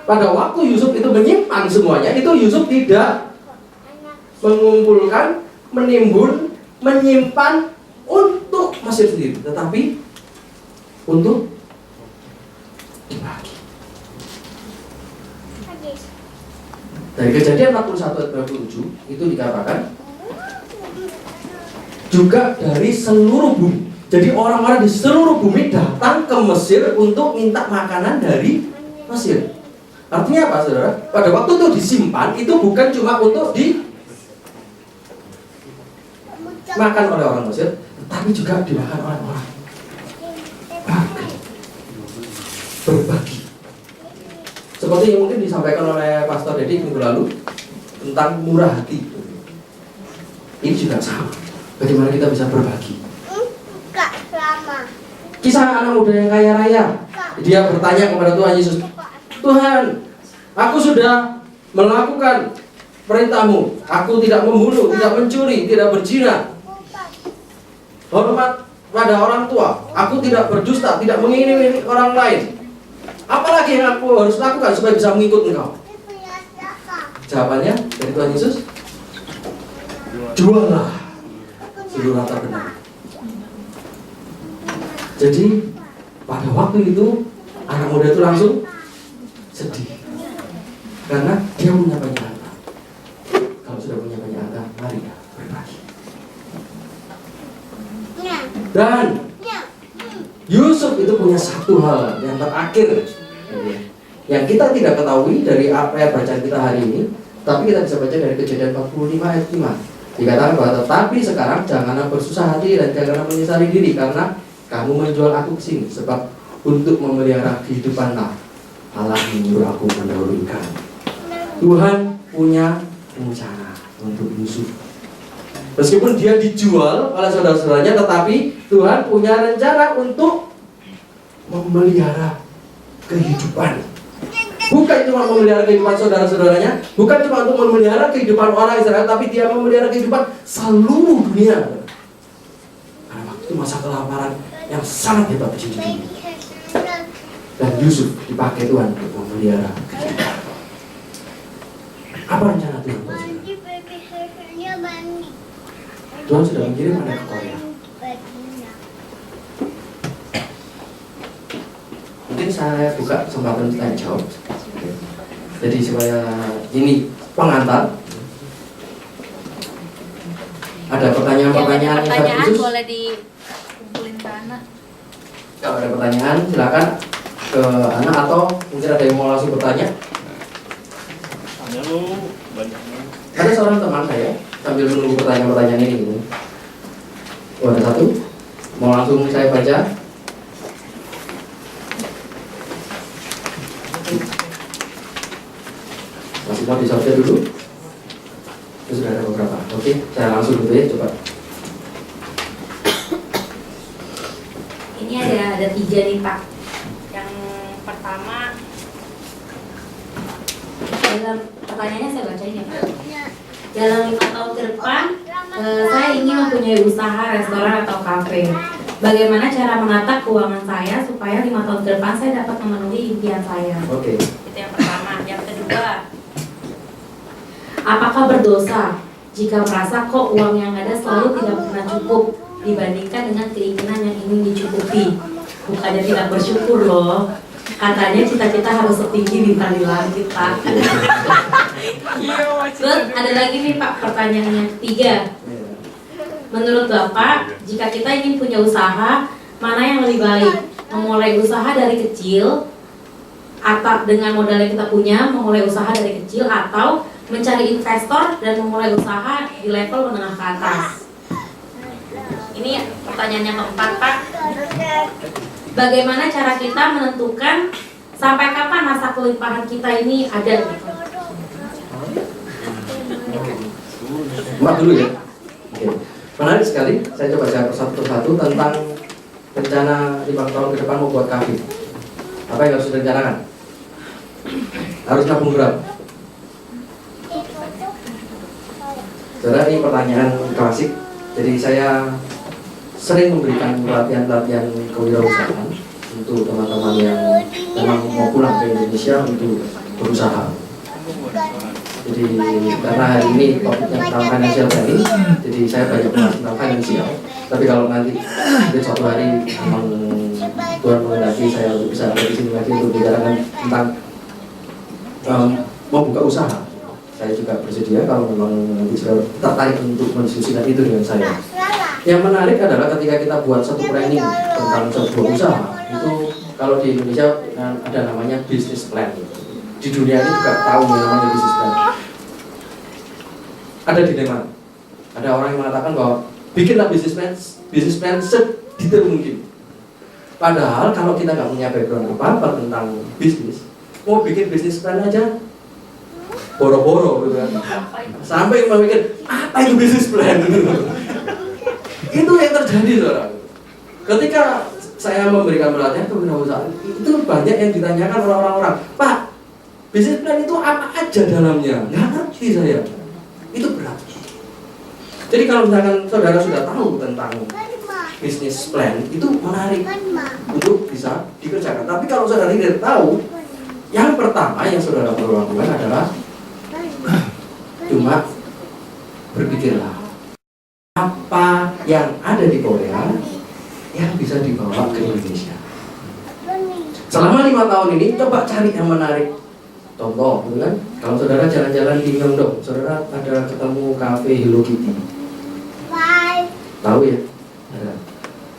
Pada waktu Yusuf itu menyimpan semuanya, itu Yusuf tidak mengumpulkan, menimbun, menyimpan untuk Mesir sendiri, tetapi untuk dibagi. Dari Kejadian 41:27 itu dikatakan juga dari seluruh bumi. Jadi orang-orang di seluruh bumi datang ke Mesir untuk minta makanan dari Mesir. Artinya apa, saudara? Pada waktu itu disimpan, itu bukan cuma untuk dimakan oleh orang Mesir, tapi juga dimakan oleh orang. Berbagi. Seperti yang mungkin disampaikan oleh Pastor Dedi minggu lalu tentang murah hati. Ini juga sama. Bagaimana kita bisa berbagi? Kisah anak muda yang kaya raya. Dia bertanya kepada Tuhan Yesus, Tuhan, aku sudah melakukan perintahmu. Aku tidak membunuh, tidak mencuri, tidak berzina. Hormat pada orang tua. Aku tidak berdusta, tidak mengingini orang lain. Apalagi yang aku harus lakukan supaya bisa mengikut engkau? Jawabannya dari Tuhan Yesus, juallah seluruh harta benda. Jadi pada waktu itu anak muda itu langsung sedih karena dia punya banyak harta. Kalau sudah punya banyak harta, mari berbagi. Dan Yusuf itu punya satu hal yang terakhir yang kita tidak ketahui dari apa yang bacaan kita hari ini, tapi kita bisa baca dari Kejadian 45 ayat 5. Dikatakan bahwa tetapi sekarang janganlah bersusah hati dan janganlah menyesali diri karena kamu menjual aku ke sini, sebab untuk memelihara kehidupanlah Allah menyuruh aku mendahului kamu. Tuhan punya rencana untuk Yusuf. Meskipun dia dijual oleh saudara-saudaranya, tetapi Tuhan punya rencana untuk memelihara kehidupan. Bukan cuma memelihara kehidupan saudara-saudaranya, bukan cuma untuk memelihara kehidupan orang Israel, tapi dia memelihara kehidupan seluruh dunia. Karena waktu itu masa kelaparan yang sangat hebat di dunia. Dan Yusuf dipakai Tuhan untuk memelihara kehidupan. Apa rencana Tuhan? Tuhan sudah mengirim mereka ke Korea. Mungkin saya buka kesempatan tanya jawab. Jadi supaya ini pengantar. Ada pertanyaan-pertanyaan yang khusus? Boleh dikumpulin ke anak. Kalau ada pertanyaan silakan ke anak atau mungkin ada yang mau langsung bertanya. Ada seorang teman saya sambil menunggu pertanyaan-pertanyaan ini gitu. Oh, ada satu. Mau langsung saya baca. Masih mau disortir dulu. Itu sudah ada beberapa. Oke, saya langsung dulu ya, coba. Ini ada 3 nih Pak. Yang pertama, dalam pertanyaannya saya bacain ya Pak. Dalam 5 tahun ke depan, saya ingin mempunyai usaha restoran atau kafe. Bagaimana cara menata keuangan saya supaya 5 tahun ke depan saya dapat memenuhi impian saya? Oke. Itu yang pertama. Yang kedua, apakah berdosa jika merasa kok uang yang ada selalu tidak pernah cukup dibandingkan dengan keinginan yang ingin dicukupi? Bukannya tidak bersyukur loh. Katanya cita-cita harus setinggi bintang di langit Pak. Terus ada lagi nih Pak, pertanyaannya ketiga. Menurut Bapak, jika kita ingin punya usaha, mana yang lebih baik? Memulai usaha dari kecil atau dengan modal yang kita punya, memulai usaha dari kecil, atau mencari investor dan memulai usaha di level menengah ke atas? Ini pertanyaan yang keempat Pak. Bagaimana cara kita menentukan sampai kapan masa kelimpahan kita ini ada? Mbak dulu ya. Oke. Menarik sekali. Saya coba jawab satu persatu tentang rencana 5 tahun ke depan mau buat kafe. Apa yang harus direncanakan? Harus nabung berapa? Saudara, ini pertanyaan klasik. Jadi saya sering memberikan pelatihan-pelatihan kewirausahaan untuk teman-teman yang memang mau pulang ke Indonesia untuk berusaha. Jadi karena hari ini topiknya tentang financial planning, jadi saya banyak bahas tentang finansial. Tapi kalau nanti mungkin suatu hari memang Tuhan menghendaki saya untuk bisa ada di sini lagi untuk bicarakan tentang mau buka usaha, saya juga bersedia kalau memang nanti sudah tertarik untuk mendiskusikan itu dengan saya. Yang menarik adalah ketika kita buat satu planning tentang sebuah usaha, itu kalau di Indonesia ada namanya business plan. Di dunia ini juga tahu yang namanya business plan. Ada dilema. Ada orang yang mengatakan bahwa bikinlah business plan sedetail mungkin. Padahal kalau kita nggak punya background apa-apa tentang bisnis, mau bikin business plan aja boro-boro gitu kan. Sampai memikir apa itu business plan. Itu yang terjadi saudara. Ketika saya memberikan pelatihan kewirausahaan, itu banyak yang ditanyakan oleh orang-orang, Pak, Bisnis plan itu apa aja dalamnya? Nggak ngerti saya. Itu berat. Jadi kalau misalkan saudara sudah tahu tentang bisnis plan, itu menarik untuk bisa dikerjakan. Tapi kalau saudara tidak tahu, yang pertama yang saudara perlu lakukan adalah cuma berpikirlah apa yang ada di Korea yang bisa dibawa ke Indonesia. Selama 5 tahun ini coba cari yang menarik. Contoh, gitu kan? Kalau saudara jalan-jalan di Myeongdong, saudara ada ketemu kafe Hello Kitty. Tahu ya?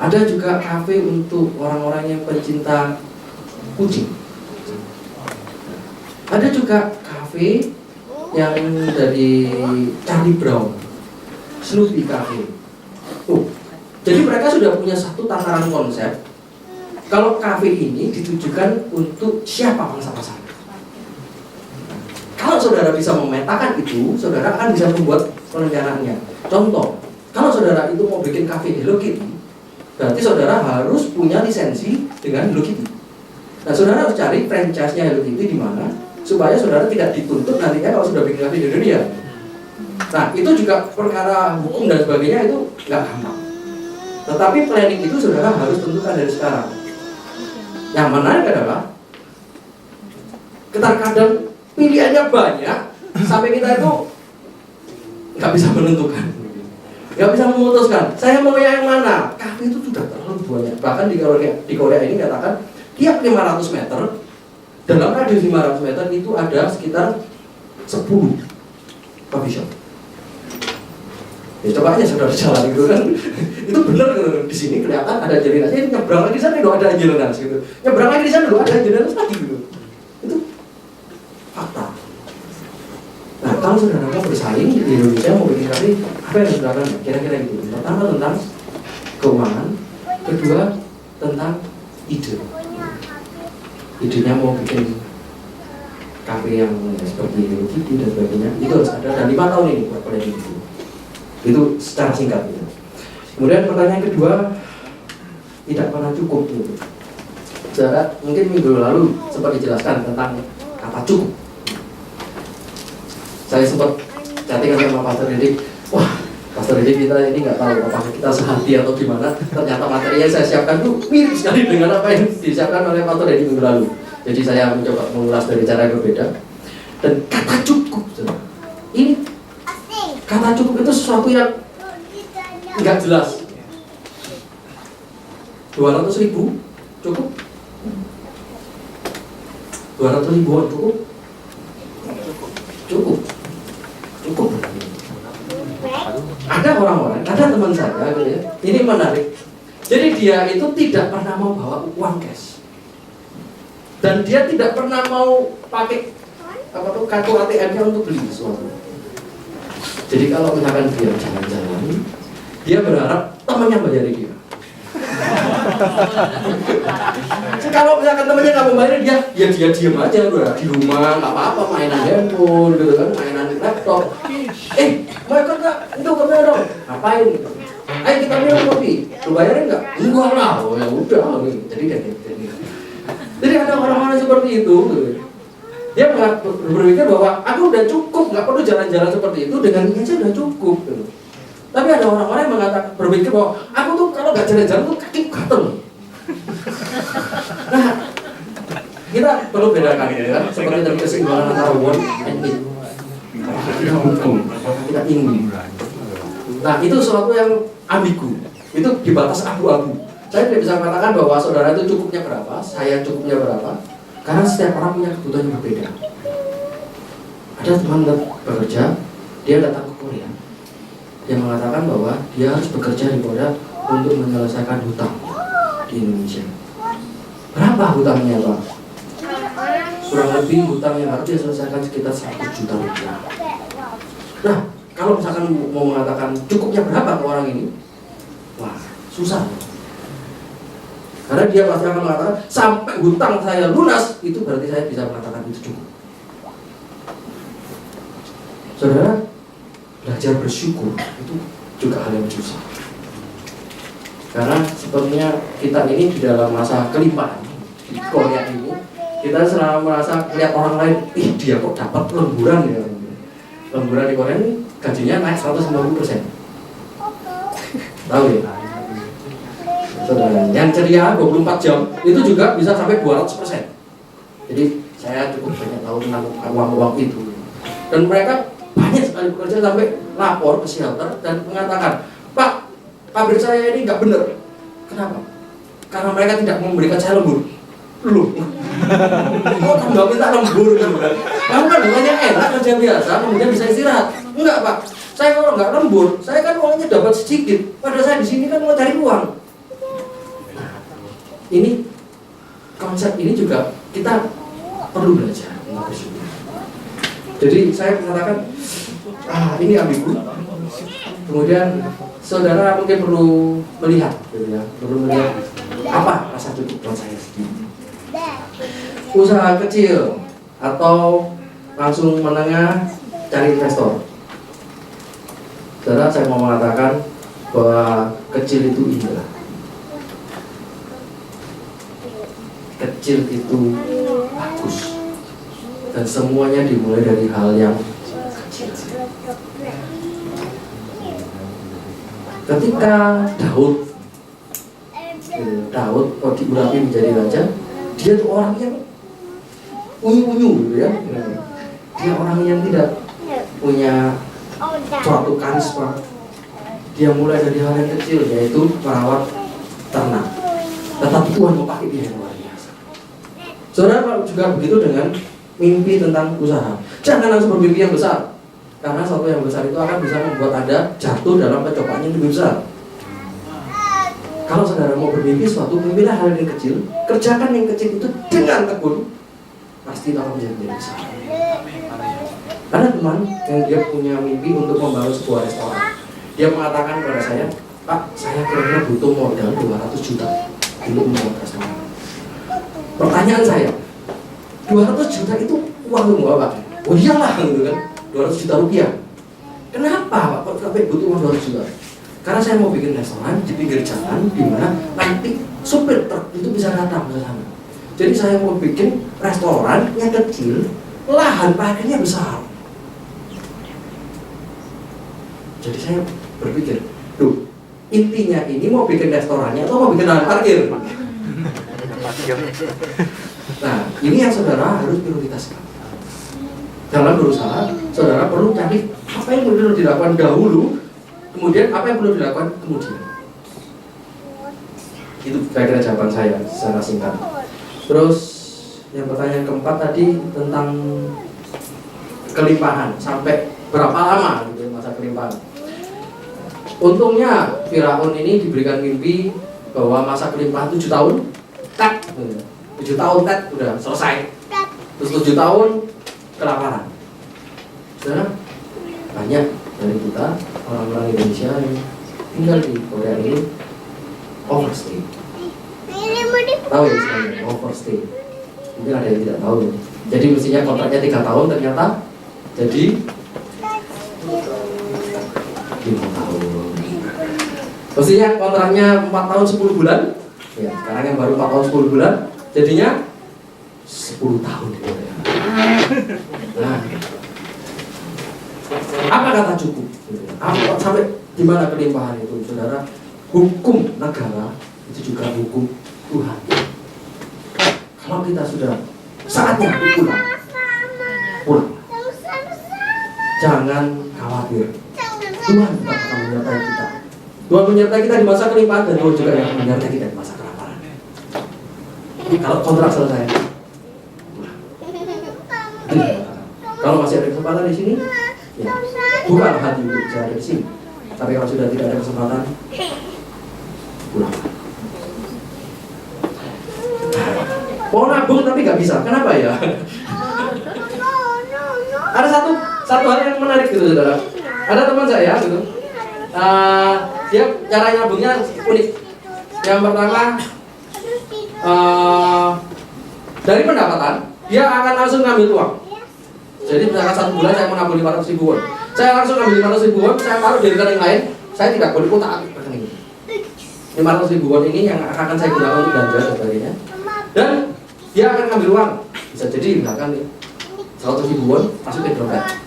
Ada juga kafe untuk orang-orang yang pencinta kucing. Ada juga kafe yang dari Charlie Brown, Snoopy Cafe. Jadi mereka sudah punya satu tataran konsep. Kalau kafe ini ditujukan untuk siapa bangsa pasar. Kalau saudara bisa memetakan itu, saudara akan bisa membuat perencanaannya. Contoh, kalau saudara itu mau bikin kafe Hello Kitty, berarti saudara harus punya lisensi dengan Hello Kitty. Nah, saudara harus cari franchise-nya Hello Kitty di mana, supaya saudara tidak dituntut nantinya kalau sudah bikin kafe di Indonesia. Nah, itu juga perkara hukum dan sebagainya itu nggak gampang. Tetapi planning itu saudara harus tentukan dari sekarang. Yang menarik adalah terkadang pilihannya banyak sampai kita itu nggak bisa menentukan, nggak bisa memutuskan. Saya mau yang mana? Kafe itu sudah terlalu banyak. Bahkan di Korea ini katakan tiap 500 meter, dalam radius 500 meter itu ada sekitar 10 coffee shop. Ya coba aja saudara jalan gitu kan, itu benar gitu. Di sini kelihatan ada jalanan, ini nyebrang lagi di sana ada jalanan gitu, nyebrang lagi di sana ada jalanan lagi gitu. Itu fakta. Nah, kalau saudara mau bersaing di Indonesia mau bikin kafe, apa yang saudara lakukan? Kira-kira gitu. Pertama tentang keuangan, kedua tentang ide. Idenya mau bikin kafe yang seperti Kitty dan sebagainya, itu harus ada. Dan 5 tahun ini buat planning itu. Itu secara singkat gitu. Kemudian pertanyaan kedua, tidak pernah cukup gitu. Saudara mungkin minggu lalu sempat dijelaskan tentang kata cukup. Saya sempat chatting sama Pastor Dedi. Wah, Pastor Dedi kita ini nggak tahu apakah kita sehati atau gimana. Ternyata materi yang saya siapkan tuh mirip sekali dengan apa yang disiapkan oleh Pastor Dedi minggu lalu. Jadi saya mencoba mengulas dari cara yang berbeda. Dan kata cukup, saudara. Ini kata cukup itu sesuatu yang nggak jelas. 200.000 cukup? 200.000 cukup? Cukup. Cukup. Ada orang-orang, ada teman saya gitu ya. Ini menarik. Jadi dia itu tidak pernah mau bawa uang cash. Dan dia tidak pernah mau pakai kartu ATM-nya untuk beli sesuatu. Jadi kalau misalkan dia jalan-jalan, dia berharap temannya bayarin dia. Kalau misalkan temannya nggak membayar dia, ya dia diem aja udah di rumah, nggak apa-apa, mainan handphone gitu kan, mainan laptop. Mau ikut nggak? Itu kemana dong? Ngapain? Ayo kita minum kopi. Lu bayarin nggak? Enggak lah. Oh ya udah. Jadi dia Jadi ada orang-orang seperti itu. Dia berpikir bahwa aku udah cukup, nggak perlu jalan-jalan seperti itu, dengan ini aja udah cukup. Tapi ada orang-orang yang mengatakan berpikir bahwa aku tuh kalau nggak jalan-jalan tuh kaki gatel. Nah, kita perlu bedakan ya, seperti dari keseimbangan antara want and need. Kita hukum, kita ingin. Nah, itu sesuatu yang ambigu. Itu di batas abu-abu. Saya tidak bisa mengatakan bahwa saudara itu cukupnya berapa, saya cukupnya berapa. Karena setiap orang punya kebutuhan yang berbeda. Ada teman bekerja, dia datang ke Korea. Dia mengatakan bahwa dia harus bekerja di Korea untuk menyelesaikan hutang di Indonesia. Berapa hutangnya, Pak? Kurang lebih hutang yang harus diselesaikan sekitar 1 juta rupiah. Nah, kalau misalkan mau mengatakan cukupnya berapa ke orang ini, wah, susah. Karena dia pasti akan mengatakan sampai hutang saya lunas, itu berarti saya bisa mengatakan itu cukup. Saudara, belajar bersyukur itu juga hal yang susah. Karena sepertinya kita ini di dalam masa kelimpahan di Korea ini, Kita selalu merasa lihat orang lain, ih dia kok dapat lemburan ya. Lemburan di Korea ini gajinya naik 150%. Tahu ya? Saudara, yang ceria 24 jam itu juga bisa sampai 200%. Jadi saya cukup banyak tahu tentang uang-uang itu. Dan mereka banyak sekali bekerja sampai lapor ke shelter dan mengatakan, Pak, pabrik saya ini nggak benar. Kenapa? Karena mereka tidak memberikan saya lembur. Loh, kok kamu nggak minta lembur kan? Kamu kan namanya enak kerja biasa, kemudian bisa istirahat. Enggak Pak, saya kalau nggak lembur, saya kan uangnya dapat sedikit. Padahal saya di sini kan mau cari uang. Nah, ini konsep ini juga kita perlu belajar untuk bersyukur. Jadi saya mengatakan, ini ambigu. Kemudian saudara mungkin perlu melihat, gitu ya, perlu melihat apa rasa cukup buat saya sendiri. Usaha kecil atau langsung menengah cari investor. Saudara, saya mau mengatakan bahwa kecil itu indah. Kecil itu bagus. Dan semuanya dimulai dari hal yang kecil. Ketika Daud kalau diurapi menjadi raja, dia tuh orang yang unyu-unyu gitu ya. Dia orang yang tidak punya suatu karisma. Dia mulai dari hal yang kecil, yaitu merawat ternak. Tetapi Tuhan mau pakai dia yang luar biasa. Saudara juga begitu dengan mimpi tentang usaha. Jangan langsung bermimpi yang besar, karena sesuatu yang besar itu akan bisa membuat Anda jatuh dalam pencobaan yang lebih besar. Kalau saudara mau bermimpi sesuatu, mimpilah hal yang kecil, kerjakan yang kecil itu dengan tekun, pasti akan menjadi besar. Ada teman yang dia punya mimpi untuk membangun sebuah restoran. Dia mengatakan kepada saya, Pak, saya kira-kira butuh modal 200 juta untuk membuat restoran. Pertanyaan saya, 200 juta itu uang semua Pak? Oh iyalah gitu kan, 200 juta rupiah. Kenapa Pak kok sampai butuh uang 200 juta? Karena saya mau bikin restoran di pinggir jalan di mana nanti supir truk itu bisa datang ke sana. Jadi saya mau bikin restoran yang kecil, lahan parkirnya besar. Jadi saya berpikir, duh, intinya ini mau bikin restorannya atau mau bikin lahan parkir? Nah, ini yang saudara harus prioritaskan. Dalam berusaha, saudara perlu cari apa yang perlu dilakukan dahulu, kemudian apa yang perlu dilakukan kemudian. Itu kira-kira jawaban saya secara singkat. Terus yang pertanyaan keempat tadi tentang kelimpahan, sampai berapa lama gitu masa kelimpahan. Untungnya Firaun ini diberikan mimpi bahwa masa kelimpahan 7 tahun, 7 tahun udah selesai. Terus 7 tahun kelaparan. Saudara, banyak dari kita orang-orang Indonesia yang tinggal di Korea ini overstay. Tahu ya istilahnya overstay? Mungkin ada yang tidak tahu ya. Jadi mestinya kontraknya 3 tahun, ternyata jadi 5 tahun. Mestinya kontraknya 4 tahun 10 bulan. Ya, sekarang yang baru 4 tahun 10 bulan, jadinya 10 tahun di Korea. Nah, apa kata cukup? Apa sampai di mana kelimpahan itu, saudara? Hukum negara itu juga hukum Tuhan. Kalau kita sudah saatnya pulang, jangan khawatir. Tuhan tetap akan menyertai kita. Tuhan menyertai kita di masa kelimpahan dan Tuhan juga yang menyertai kita di masa kelaparan. Kalau kontrak selesai, kalau masih ada kesempatan di sini, ya, bukan hati untuk bisa ada di sini. Tapi kalau sudah tidak ada kesempatan, pulang. Mau nabung tapi nggak bisa. Kenapa ya? Ada satu hal yang menarik gitu, saudara. Ada teman saya gitu. Dia cara nabungnya unik. Yang pertama, dari pendapatan dia akan langsung ngambil uang. Jadi misalkan 1 bulan saya menabung 500.000 won, saya langsung ambil 500.000 won, saya taruh di rekening lain. Saya tidak boleh kotak-atik rekening ini. 500.000 won ini yang akan saya gunakan untuk belanja dan sebagainya. Dan dia akan ngambil uang Bisa jadi misalkan nih 100 ribu won masukin dompet.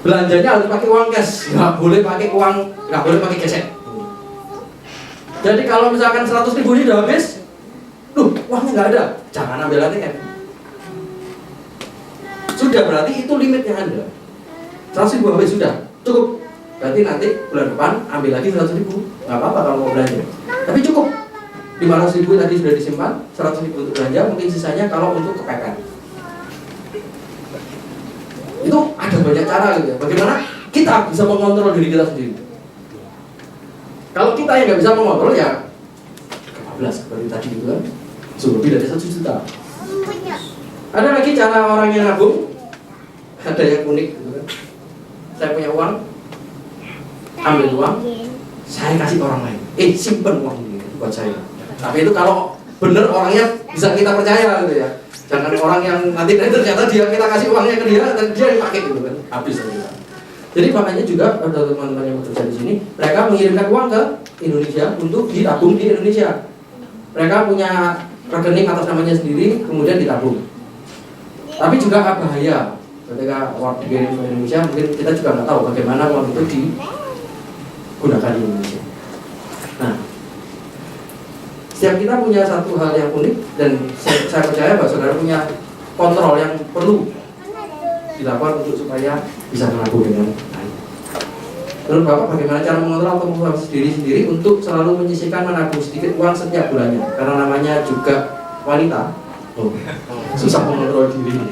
Belanjanya harus pakai uang cash, nggak boleh pakai gesek. Jadi kalau misalkan 100 ribu ini udah habis, uangnya nggak ada, jangan ambil ATM. Sudah berarti itu limitnya Anda. 100 ribu habis sudah cukup. Berarti nanti bulan depan ambil lagi 100 ribu, nggak apa-apa kalau mau belanja. Tapi cukup. 500 ribu tadi sudah disimpan, 100 ribu untuk belanja, mungkin sisanya kalau untuk kepepet. Itu ada banyak cara gitu ya. Bagaimana kita bisa mengontrol diri kita sendiri. Kalau kita yang nggak bisa mengontrol ya 15 seperti tadi gitu kan, sudah lebih dari 1 juta. Ada lagi cara orang yang nabung, ada yang unik gitu kan. Saya punya uang, ambil uang, saya kasih orang lain. Simpen uang ini buat saya. Tapi itu kalau bener orangnya bisa kita percaya gitu ya. Jangan orang yang nanti ternyata kita kasih uangnya ke dia dan dia yang pakai gitu kan, habis aja. Jadi makanya juga ada teman-teman yang bekerja di sini, mereka mengirimkan uang ke Indonesia untuk ditabung di Indonesia. Mereka punya rekening atas namanya sendiri, kemudian ditabung. Tapi juga bahaya ketika uang dikirim ke Indonesia, mungkin kita juga nggak tahu bagaimana uang itu digunakan di Indonesia. Nah, setiap kita punya satu hal yang unik dan saya percaya bahwa saudara punya kontrol yang perlu dilakukan untuk supaya bisa menabung dengan baik. Menurut Bapak bagaimana cara mengontrol atau mengontrol diri sendiri untuk selalu menyisihkan menabung sedikit uang setiap bulannya? Karena namanya juga wanita, susah mengontrol diri.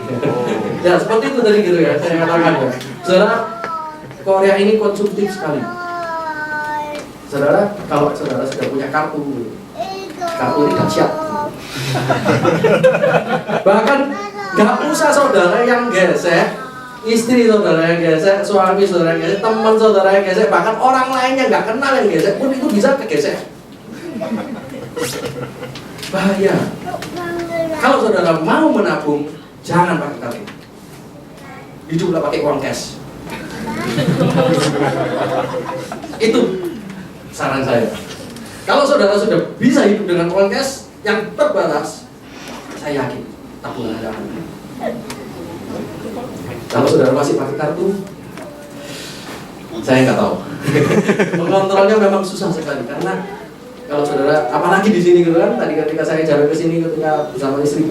Ya seperti itu tadi gitu ya, saya katakan ya. Saudara, Korea ini konsumtif sekali. Saudara, kalau saudara sudah punya kartu ini dahsyat. Bahkan nggak usah saudara yang gesek, istri saudara yang gesek, suami saudara yang gesek, teman saudara yang gesek, bahkan orang lain yang nggak kenal yang gesek pun itu bisa kegesek. Bahaya. Kalau saudara mau menabung, jangan pakai kartu. Hiduplah pakai uang cash. Itu saran saya. Kalau saudara sudah bisa hidup dengan uang cash yang terbatas, saya yakin tabungan Anda akan. Kalau saudara masih pakai kartu, saya nggak tahu. Mengontrolnya memang susah sekali karena kalau saudara, apalagi di sini gitu kan, tadi ketika saya jalan ke sini ketika bersama istri,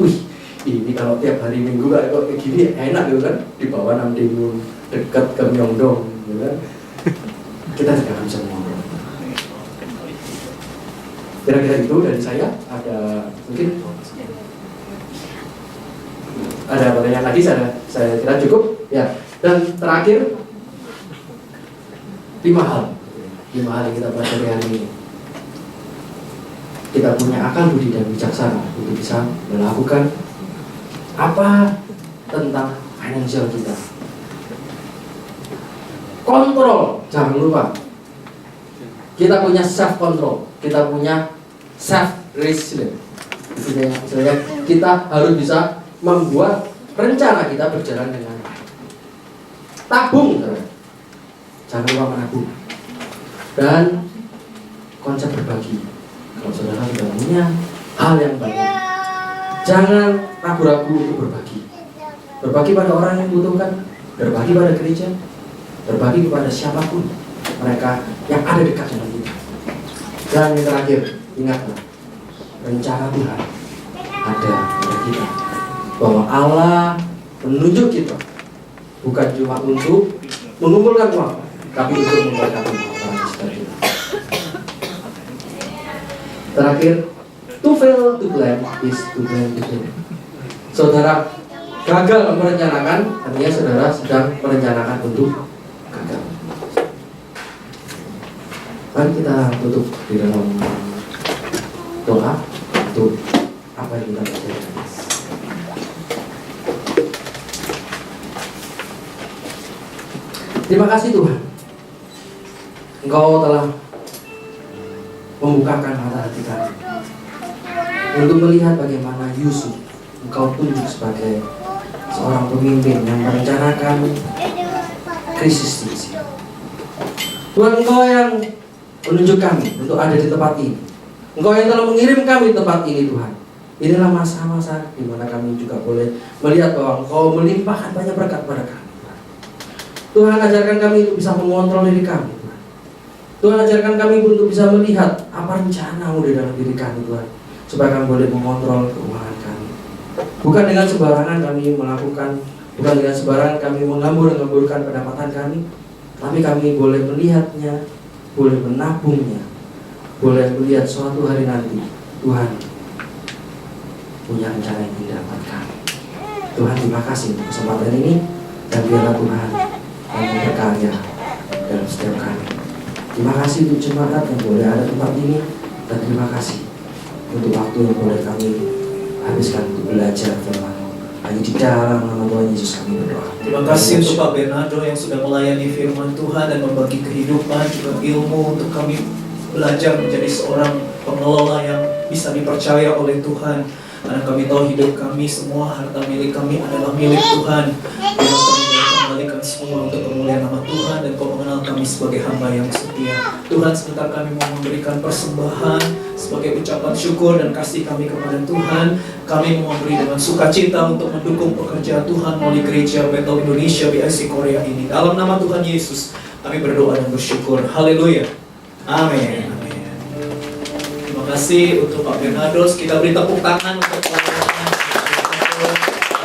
ini kalau tiap hari Minggu kok kayak gini enak gitu kan, di bawah Namdaemun dekat ke Myeongdong, gitu kan. Kita tidak akan bisa mengontrol. Kira-kira itu dari saya. Ada mungkin ada pertanyaan lagi, saya kira cukup ya. Dan terakhir 5 hal yang kita pelajari hari ini. Kita punya akal budi dan bijaksana untuk bisa melakukan apa tentang financial kita. Kontrol, jangan lupa. Kita punya self control, kita punya self resilience. Istilahnya kita harus bisa membuat rencana kita berjalan dengan baik. Tabung, jangan lupa menabung. Dan konsep berbagi. Kalau saudara sudah punya hal yang banyak, jangan ragu-ragu untuk berbagi. Berbagi pada orang yang membutuhkan, berbagi pada gereja, berbagi kepada siapapun mereka yang ada dekat dengan kita. Dan yang terakhir, ingatlah, rencana Tuhan ada pada kita, bahwa Allah menunjuk kita bukan cuma untuk mengumpulkan uang, tapi untuk memberkati orang sekitar kita. Terakhir, to fail to plan is to plan to fail. Saudara gagal merencanakan, artinya saudara sedang merencanakan untuk gagal. Mari kita tutup di dalam doa untuk apa yang kita percaya. Terima kasih Tuhan, Engkau telah membukakan mata hati kami untuk melihat bagaimana Yusuf Engkau tunjuk sebagai seorang pemimpin yang merencanakan krisis di sini. Tuhan, Engkau yang menunjuk kami untuk ada di tempat ini. Engkau yang telah mengirim kami di tempat ini, Tuhan, Inilah masa-masa di mana kami juga boleh melihat bahwa Engkau melimpahkan banyak berkat pada kami. Tuhan, ajarkan kami untuk bisa mengontrol diri kami. Tuhan, ajarkan kami untuk bisa melihat apa rencana-Mu di dalam diri kami, Tuhan, supaya kami boleh mengontrol keuangan kami. Bukan dengan sembarangan kami melakukan, bukan dengan sembarangan kami mengamburkan pendapatan kami, tapi kami boleh melihatnya, boleh menabungnya, boleh melihat suatu hari nanti Tuhan punya rencana yang indah buat kami. Tuhan, terima kasih untuk kesempatan ini, dan biarlah Tuhan yang berkarya dalam setiap kami. Terima kasih untuk jemaat yang boleh ada tempat ini, dan terima kasih untuk waktu yang boleh kami habiskan untuk belajar firman. Hanya di dalam nama Tuhan Yesus kami berdoa. Terima kasih untuk Pak Bernardo yang sudah melayani firman Tuhan dan membagi kehidupan juga ilmu untuk kami belajar menjadi seorang pengelola yang bisa dipercaya oleh Tuhan. Karena kami tahu hidup kami, semua harta milik kami adalah milik Tuhan. Biar kami boleh kembalikan semua untuk kemuliaan nama Tuhan, dan Kau mengenal kami sebagai hamba yang setia. Tuhan, sebentar kami mau memberikan persembahan sebagai ucapan syukur dan kasih kami kepada Tuhan. Kami mau memberi dengan sukacita untuk mendukung pekerjaan Tuhan melalui Gereja Bethel Indonesia BIC Korea ini. Dalam nama Tuhan Yesus kami berdoa dan bersyukur. Haleluya. Amin. Terima kasih untuk Pak Bernardo. Kita beri tepuk tangan untuk pelayanan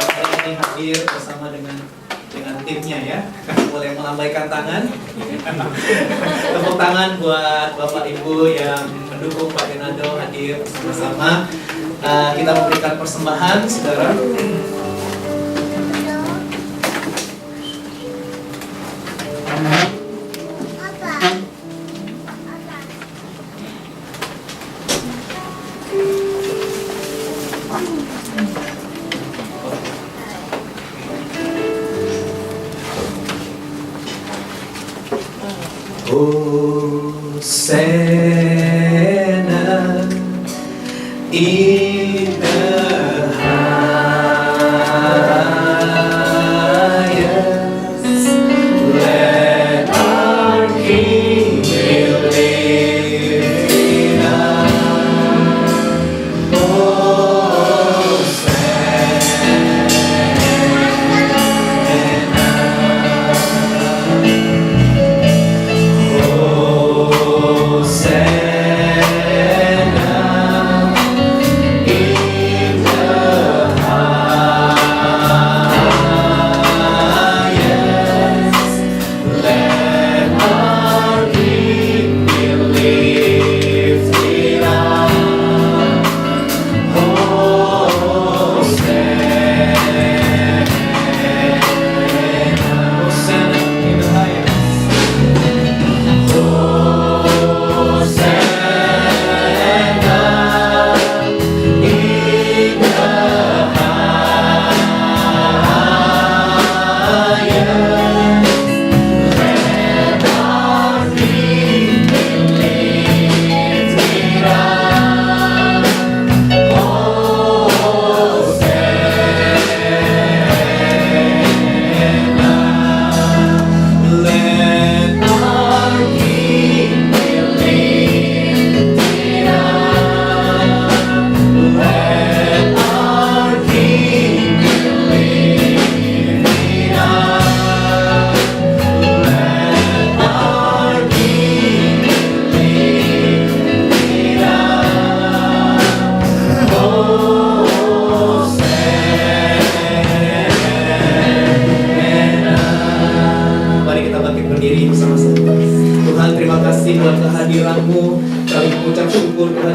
hari ini hadir bersama dengan timnya ya. Boleh melambaikan tangan. Tepuk tangan buat Bapak Ibu yang mendukung Pak Bernardo hadir bersama-sama. Kita memberikan persembahan, saudara. Hosanna in the highest. Let our King be lifted up.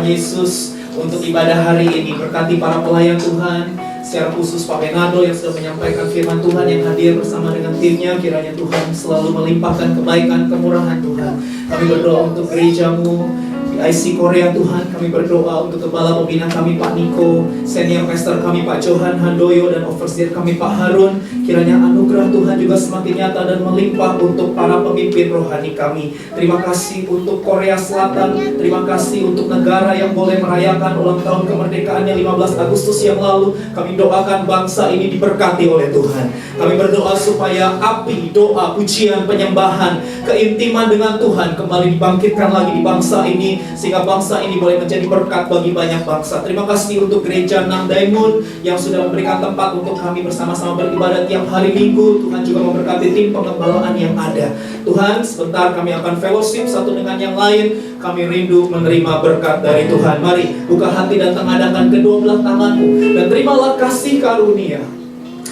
Yesus untuk ibadah hari ini. Berkati para pelayan Tuhan, secara khusus Pak Bernardo yang sudah menyampaikan firman Tuhan yang hadir bersama dengan timnya. Kiranya Tuhan selalu melimpahkan kebaikan, kemurahan Tuhan. Kami berdoa untuk gerejamu BIC Korea Tuhan. Kami berdoa untuk kepala pembina kami Pak Niko, senior pastor kami Pak Johan Handoyo, dan overseer kami Pak Harun. Kiranya anugerah Tuhan juga semakin nyata dan melimpah untuk para pemimpin rohani kami. Terima kasih untuk Korea Selatan. Terima kasih untuk negara yang boleh merayakan ulang tahun kemerdekaannya 15 Agustus yang lalu. Kami doakan bangsa ini diberkati oleh Tuhan. Kami berdoa supaya api doa, pujian, penyembahan, keintiman dengan Tuhan kembali dibangkitkan lagi di bangsa ini. sehingga bangsa ini boleh menjadi berkat bagi banyak bangsa. Terima kasih untuk gereja Nam Diamond yang sudah memberikan tempat untuk kami bersama-sama beribadah tiap hari Minggu. Tuhan juga memberkati tim pengembalaan yang ada. Tuhan, sebentar kami akan fellowship satu dengan yang lain. Kami rindu menerima berkat dari Tuhan. Mari buka hati dan tengadahkan kedua belah tanganmu dan terimalah kasih karunia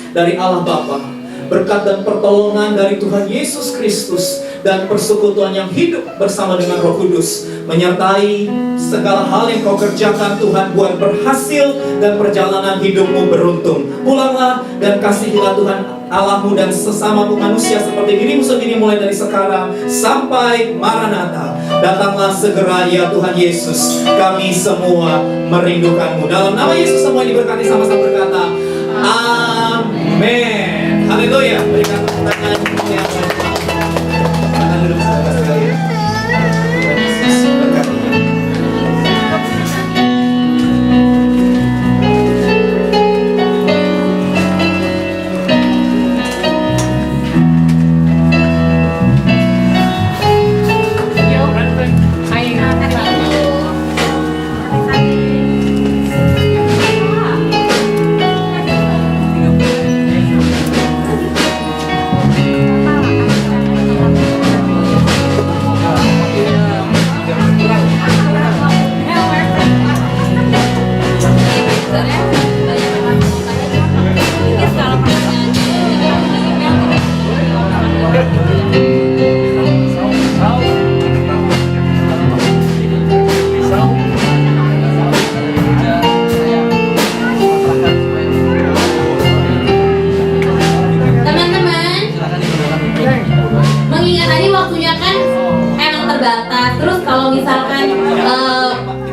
dari Allah Bapa, berkat dan pertolongan dari Tuhan Yesus Kristus, dan persekutuan yang hidup bersama dengan Roh Kudus menyertai segala hal yang kau kerjakan. Tuhan, buat berhasil dan perjalanan hidupmu beruntung. Pulanglah dan kasihilah Tuhan Allahmu dan sesamamu manusia seperti dirimu sendiri mulai dari sekarang sampai Maranatha. Datanglah segera ya Tuhan Yesus. Kami semua merindukanmu. Dalam nama Yesus semua diberkati, sama-sama berkata amin. Haleluya. Berikan tepuk tangan yang duduk saudara sekalian. Tuhan Yesus berkati.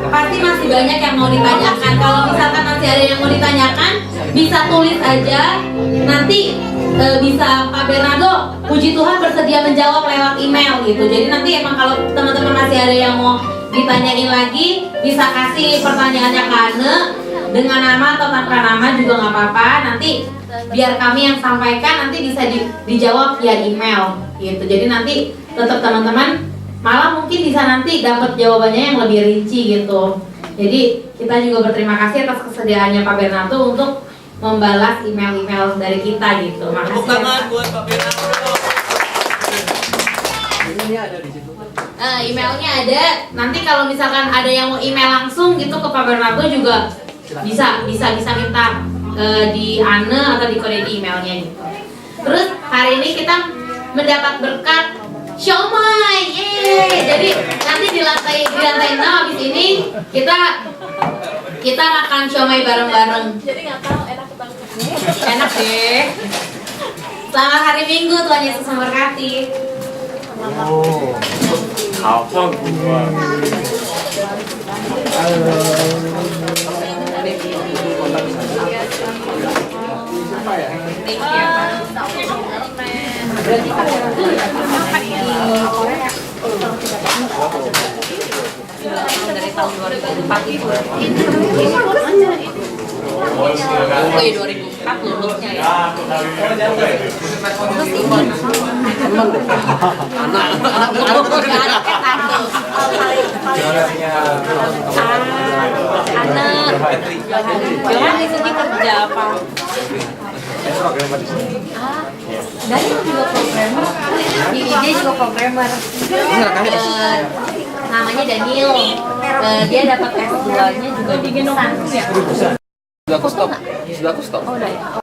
Pasti masih banyak yang mau ditanyakan. Kalau misalkan masih ada yang mau ditanyakan, bisa tulis aja. Nanti bisa Pak Bernardo, puji Tuhan bersedia menjawab lewat email gitu. Jadi nanti emang kalau teman-teman masih ada yang mau ditanyain lagi, bisa kasih pertanyaannya ke Ane dengan nama atau tanpa nama juga nggak apa-apa. Nanti biar kami yang sampaikan, nanti bisa dijawab via email gitu. Jadi nanti tetap teman-teman malah mungkin bisa nanti dapat jawabannya yang lebih rinci gitu. Jadi kita juga berterima kasih atas kesediaannya Pak Bernardo untuk membalas email-email dari kita gitu. Makasih. Tepuk tangan buat Pak Bernardo. Emailnya ada di situ. Emailnya ada. Nanti kalau misalkan ada yang mau email langsung gitu ke Pak Bernardo juga bisa minta di Ane atau di kode di emailnya gitu. Terus hari ini kita mendapat berkat siomay, yeay. Jadi nanti di lantai 6 habis ini kita makan siomay bareng-bareng. Jadi nggak tahu enak banget. Enak deh. Selamat hari Minggu, Tuhan Yesus memberkati. Apa gua? Dari tahun 2004 itu. Oh iya 2004 lulusnya ya. Terus ikut anak itu kerja apa? Daniel juga programmer, dia juga programmer. Namanya Daniel. Dia dapat S2-nya juga di Busan. Sudah aku stop. Oh udah ya.